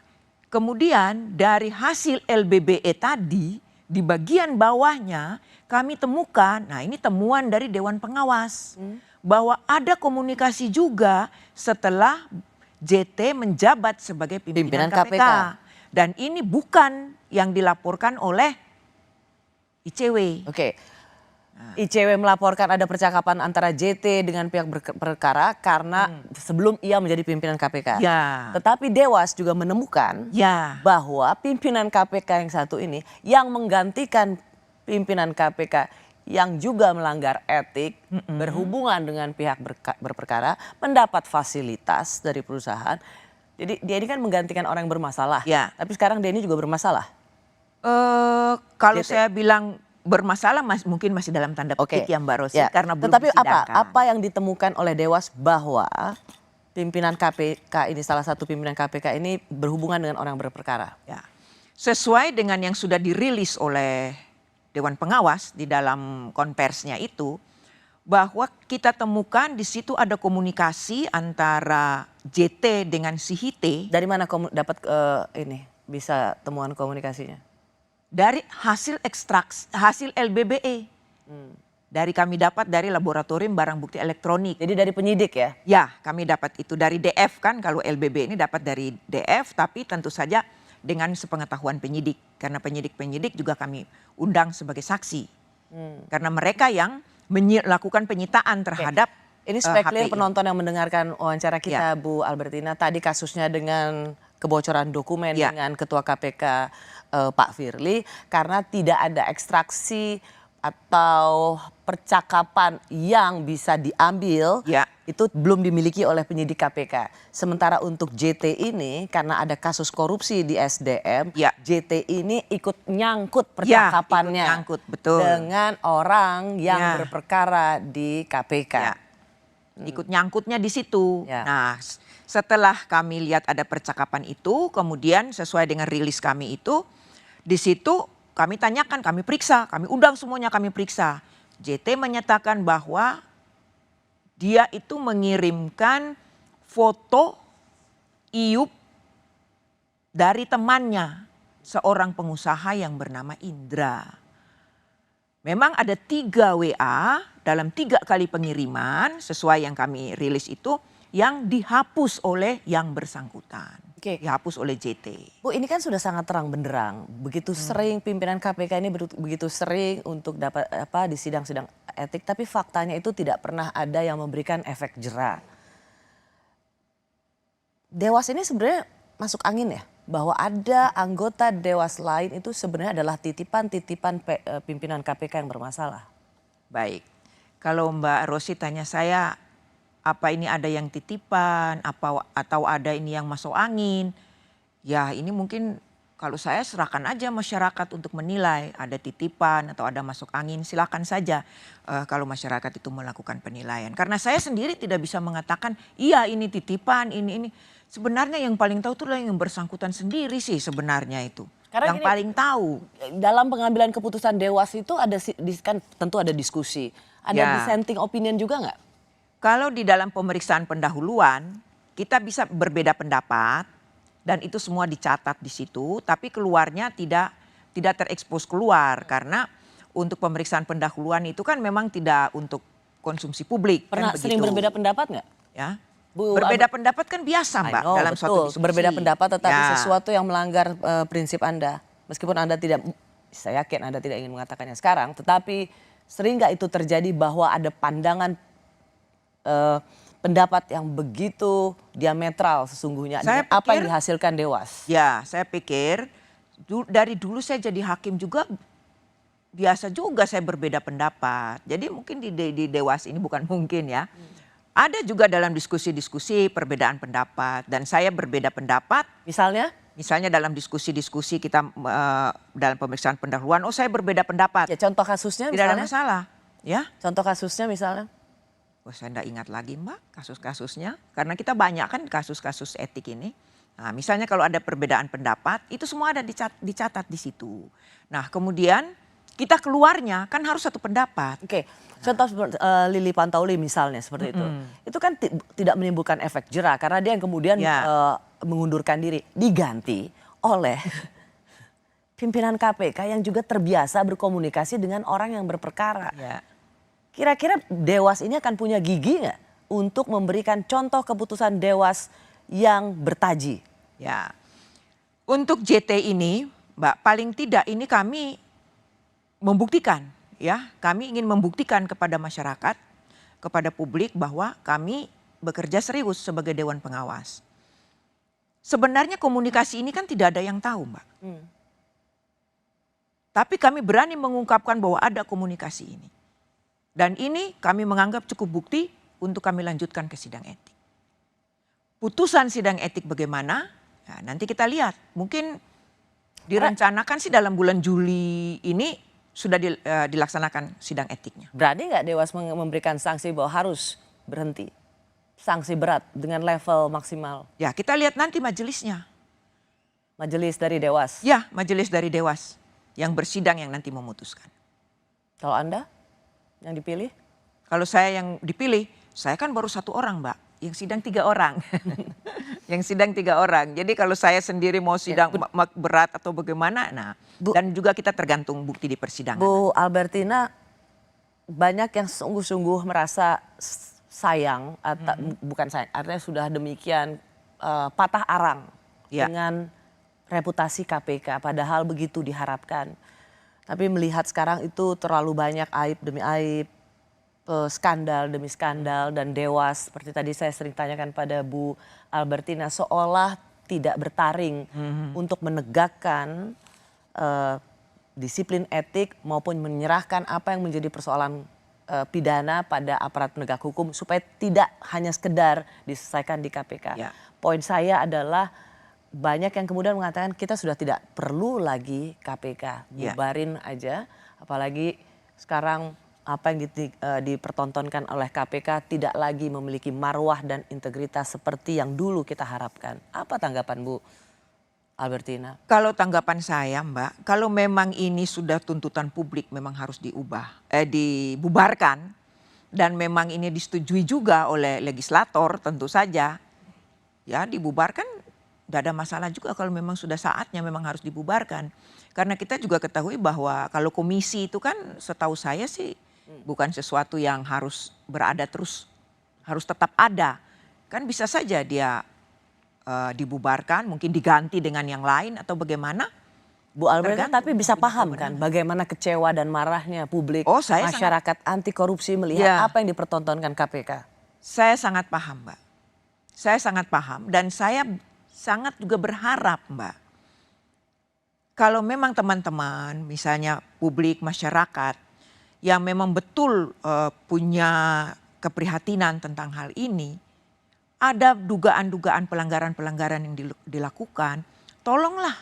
Speaker 10: kemudian dari hasil LBBE tadi, di bagian bawahnya kami temukan, nah ini temuan dari Dewan Pengawas, bahwa ada komunikasi juga setelah JT menjabat sebagai pimpinan KPK. Dan ini bukan yang dilaporkan oleh ICW.
Speaker 2: Oke. ICW melaporkan ada percakapan antara JT dengan pihak perkara karena sebelum ia menjadi pimpinan KPK.
Speaker 10: Ya.
Speaker 2: Tetapi Dewas juga menemukan bahwa pimpinan KPK yang satu ini yang menggantikan pimpinan KPK yang juga melanggar etik berhubungan dengan pihak berperkara mendapat fasilitas dari perusahaan. Jadi dia ini kan menggantikan orang yang bermasalah.
Speaker 10: Ya.
Speaker 2: Tapi sekarang dia ini juga bermasalah.
Speaker 10: Kalau
Speaker 2: JT.
Speaker 10: saya bilang bermasalah mungkin masih dalam tanda petik ya Mbak Rosi, karena belum
Speaker 2: Tetapi
Speaker 10: disidangkan.
Speaker 2: apa yang ditemukan oleh Dewas bahwa pimpinan KPK ini, salah satu pimpinan KPK ini berhubungan dengan orang berperkara?
Speaker 10: Ya. Sesuai dengan yang sudah dirilis oleh Dewan Pengawas di dalam konversinya itu, bahwa kita temukan di situ ada komunikasi antara JT dengan si Hite.
Speaker 2: Dari mana dapat ini bisa temuan komunikasinya?
Speaker 10: Dari hasil ekstraksi, hasil LBBE. Dari kami dapat dari laboratorium barang bukti elektronik.
Speaker 2: Jadi dari penyidik ya?
Speaker 10: Ya, kami dapat itu dari DF kan, kalau LBB ini dapat dari DF, tapi tentu saja dengan sepengetahuan penyidik. Karena penyidik-penyidik juga kami undang sebagai saksi. Karena mereka yang melakukan penyitaan terhadap
Speaker 2: Ini supaya clear
Speaker 10: HP.
Speaker 2: penonton yang mendengarkan wawancara kita Bu Albertina. Tadi kasusnya dengan kebocoran dokumen
Speaker 10: Ya.
Speaker 2: dengan Ketua KPK Pak Firly karena tidak ada ekstraksi atau percakapan yang bisa diambil
Speaker 10: Ya.
Speaker 2: itu belum dimiliki oleh penyidik KPK. Sementara untuk JT ini karena ada kasus korupsi di SDM,
Speaker 10: Ya.
Speaker 2: JT ini ikut nyangkut
Speaker 10: Ya,
Speaker 2: percakapannya
Speaker 10: ikut nyangkut, betul.
Speaker 2: dengan orang yang
Speaker 10: Ya.
Speaker 2: berperkara di KPK.
Speaker 10: Ya. Ikut nyangkutnya di situ.
Speaker 2: Ya.
Speaker 10: Nah, setelah kami lihat ada percakapan itu, kemudian sesuai dengan rilis kami itu, di situ kami tanyakan, kami periksa, kami undang semuanya, kami periksa. JT menyatakan bahwa dia itu mengirimkan foto Iup dari temannya, seorang pengusaha yang bernama Indra. Memang ada 3 WA dalam 3 kali pengiriman sesuai yang kami rilis itu yang dihapus oleh yang bersangkutan.
Speaker 2: Oke.
Speaker 10: Dihapus oleh JT.
Speaker 2: Bu, ini kan sudah sangat terang benderang. Begitu sering pimpinan KPK ini begitu sering untuk dapat di sidang-sidang etik, tapi faktanya itu tidak pernah ada yang memberikan efek jera. Dewas ini sebenarnya masuk angin ya, bahwa ada anggota Dewas lain itu sebenarnya adalah titipan-titipan pimpinan KPK yang bermasalah.
Speaker 10: Baik, kalau Mbak Rosi tanya saya, apa ini ada yang titipan, atau ada ini yang masuk angin? Ya ini mungkin kalau saya serahkan aja masyarakat untuk menilai ada titipan atau ada masuk angin, silakan saja kalau masyarakat itu melakukan penilaian. Karena saya sendiri tidak bisa mengatakan iya ini titipan, ini. Sebenarnya yang paling tahu itu adalah yang bersangkutan sendiri sih sebenarnya itu.
Speaker 2: Karena
Speaker 10: yang paling tahu.
Speaker 2: Dalam pengambilan keputusan Dewas itu ada kan tentu ada diskusi, ada
Speaker 10: Ya.
Speaker 2: dissenting opinion juga nggak?
Speaker 10: Kalau di dalam pemeriksaan pendahuluan, kita bisa berbeda pendapat dan itu semua dicatat di situ, tapi keluarnya tidak terekspos keluar karena untuk pemeriksaan pendahuluan itu kan memang tidak untuk konsumsi publik.
Speaker 2: Pernah
Speaker 10: kan
Speaker 2: sering
Speaker 10: begitu.
Speaker 2: berbeda pendapat nggak?
Speaker 10: Ya.
Speaker 2: Bu,
Speaker 10: Berbeda pendapat kan biasa Mbak
Speaker 2: know,
Speaker 10: dalam suatu
Speaker 2: betul.
Speaker 10: diskusi.
Speaker 2: Berbeda pendapat tetapi
Speaker 10: Ya.
Speaker 2: sesuatu yang melanggar prinsip Anda. Meskipun Anda tidak, saya yakin Anda tidak ingin mengatakannya sekarang, tetapi sering nggak itu terjadi bahwa ada pandangan pendapat yang begitu diametral sesungguhnya dengan apa yang dihasilkan Dewas?
Speaker 10: Ya, saya pikir dari dulu saya jadi hakim juga biasa juga saya berbeda pendapat. Jadi mungkin di Dewas ini bukan mungkin ya. Ada juga dalam diskusi-diskusi perbedaan pendapat dan saya berbeda pendapat.
Speaker 2: Misalnya?
Speaker 10: Misalnya dalam diskusi-diskusi kita dalam pemeriksaan pendahuluan, oh saya berbeda pendapat.
Speaker 2: Ya, contoh kasusnya
Speaker 10: Tidak ada
Speaker 2: misalnya?
Speaker 10: masalah. Ya.
Speaker 2: Contoh kasusnya misalnya?
Speaker 10: Wah, saya enggak ingat lagi Mbak kasus-kasusnya. Karena kita banyak kan kasus-kasus etik ini. Nah, misalnya kalau ada perbedaan pendapat, itu semua ada dicatat di situ. Nah, kemudian kita keluarnya kan harus satu pendapat.
Speaker 2: Oke, contoh Lili Pantauli misalnya seperti itu. Itu kan tidak menimbulkan efek jera karena dia yang kemudian mengundurkan diri. Diganti oleh pimpinan KPK yang juga terbiasa berkomunikasi dengan orang yang berperkara.
Speaker 10: Ya.
Speaker 2: Kira-kira Dewas ini akan punya gigi nggak untuk memberikan contoh keputusan Dewas yang bertaji?
Speaker 10: Ya, untuk JT ini, Mbak, paling tidak ini kami membuktikan, ya, kami ingin membuktikan kepada masyarakat, kepada publik bahwa kami bekerja serius sebagai Dewan Pengawas. Sebenarnya komunikasi ini kan tidak ada yang tahu, Mbak. Tapi kami berani mengungkapkan bahwa ada komunikasi ini. Dan ini kami menganggap cukup bukti untuk kami lanjutkan ke sidang etik. Putusan sidang etik bagaimana? Ya, nanti kita lihat. Mungkin direncanakan sih dalam bulan Juli ini sudah dilaksanakan sidang etiknya.
Speaker 2: Berani nggak Dewas memberikan sanksi bahwa harus berhenti? Sanksi berat dengan level maksimal?
Speaker 10: Ya, kita lihat nanti majelisnya.
Speaker 2: Majelis dari Dewas?
Speaker 10: Ya, majelis dari Dewas yang bersidang yang nanti memutuskan.
Speaker 2: Kalau Anda yang dipilih?
Speaker 10: Kalau saya yang dipilih, saya kan baru 1 orang Mbak. Yang sidang 3 orang. Yang sidang 3 orang. Jadi kalau saya sendiri mau sidang berat atau bagaimana, nah dan juga kita tergantung bukti di persidangan.
Speaker 2: Bu Albertina, banyak yang sungguh-sungguh merasa sayang, atau bukan sayang, artinya sudah demikian patah arang dengan reputasi KPK, padahal begitu diharapkan. Tapi melihat sekarang itu terlalu banyak aib demi aib, skandal demi skandal, dan Dewas seperti tadi saya sering tanyakan pada Bu Albertina, seolah tidak bertaring untuk menegakkan disiplin etik maupun menyerahkan apa yang menjadi persoalan pidana pada aparat penegak hukum supaya tidak hanya sekedar diselesaikan di KPK.
Speaker 10: Ya.
Speaker 2: Poin saya adalah banyak yang kemudian mengatakan kita sudah tidak perlu lagi KPK, bubarin aja, apalagi sekarang apa yang dipertontonkan oleh KPK tidak lagi memiliki marwah dan integritas seperti yang dulu kita harapkan. Apa tanggapan Bu Albertina?
Speaker 10: Kalau tanggapan saya Mbak, kalau memang ini sudah tuntutan publik memang harus dibubarkan dan memang ini disetujui juga oleh legislator tentu saja, ya dibubarkan, tidak ada masalah juga kalau memang sudah saatnya memang harus dibubarkan. Karena kita juga ketahui bahwa kalau komisi itu kan setahu saya sih bukan sesuatu yang harus berada terus, harus tetap ada. Kan bisa saja dia dibubarkan, mungkin diganti dengan yang lain atau bagaimana.
Speaker 2: Bu Albertina tapi bisa paham kan bagaimana kecewa dan marahnya publik, masyarakat anti korupsi melihat apa yang dipertontonkan KPK?
Speaker 10: Saya sangat paham Mbak, saya sangat paham dan saya sangat juga berharap Mbak. Kalau memang teman-teman misalnya publik, masyarakat yang memang betul punya keprihatinan tentang hal ini, ada dugaan-dugaan pelanggaran-pelanggaran yang dilakukan, tolonglah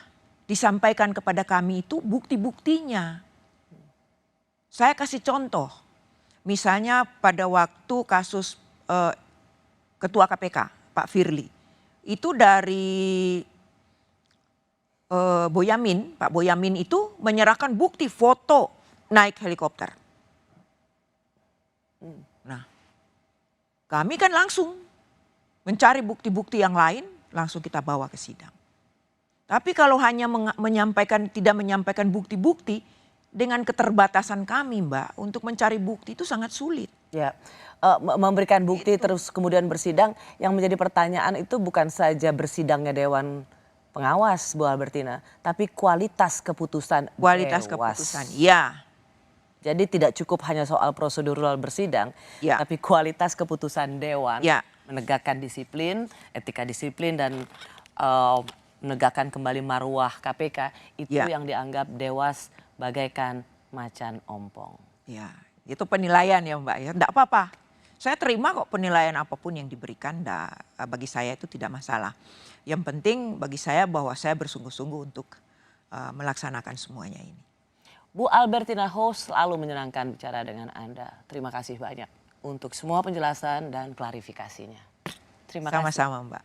Speaker 10: disampaikan kepada kami itu bukti-buktinya. Saya kasih contoh, misalnya pada waktu kasus Ketua KPK, Pak Firly, itu dari Pak Boyamin itu menyerahkan bukti foto naik helikopter. Nah, kami kan langsung mencari bukti-bukti yang lain, langsung kita bawa ke sidang. Tapi kalau hanya tidak menyampaikan bukti-bukti, dengan keterbatasan kami Mbak, untuk mencari bukti itu sangat sulit.
Speaker 2: Ya, memberikan bukti terus kemudian bersidang, yang menjadi pertanyaan itu bukan saja bersidangnya Dewan Pengawas Bu Albertina, tapi kualitas keputusan Dewas.
Speaker 10: Keputusan, ya.
Speaker 2: Jadi tidak cukup hanya soal prosedural bersidang, tapi kualitas keputusan Dewan menegakkan disiplin, etika disiplin dan menegakkan kembali marwah KPK itu yang dianggap Dewas bagaikan macan ompong.
Speaker 10: Ya, itu penilaian ya Mbak ya, enggak apa-apa. Saya terima kok penilaian apapun yang diberikan, bagi saya itu tidak masalah. Yang penting bagi saya bahwa saya bersungguh-sungguh untuk melaksanakan semuanya ini.
Speaker 2: Bu Albertina Host selalu menyenangkan bicara dengan Anda. Terima kasih banyak untuk semua penjelasan dan klarifikasinya. Terima kasih.
Speaker 10: Sama-sama Mbak.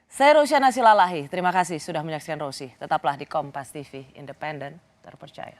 Speaker 2: Saya Rosyana Silalahi, terima kasih sudah menyaksikan Rosi. Tetaplah di Kompas TV, independen, terpercaya.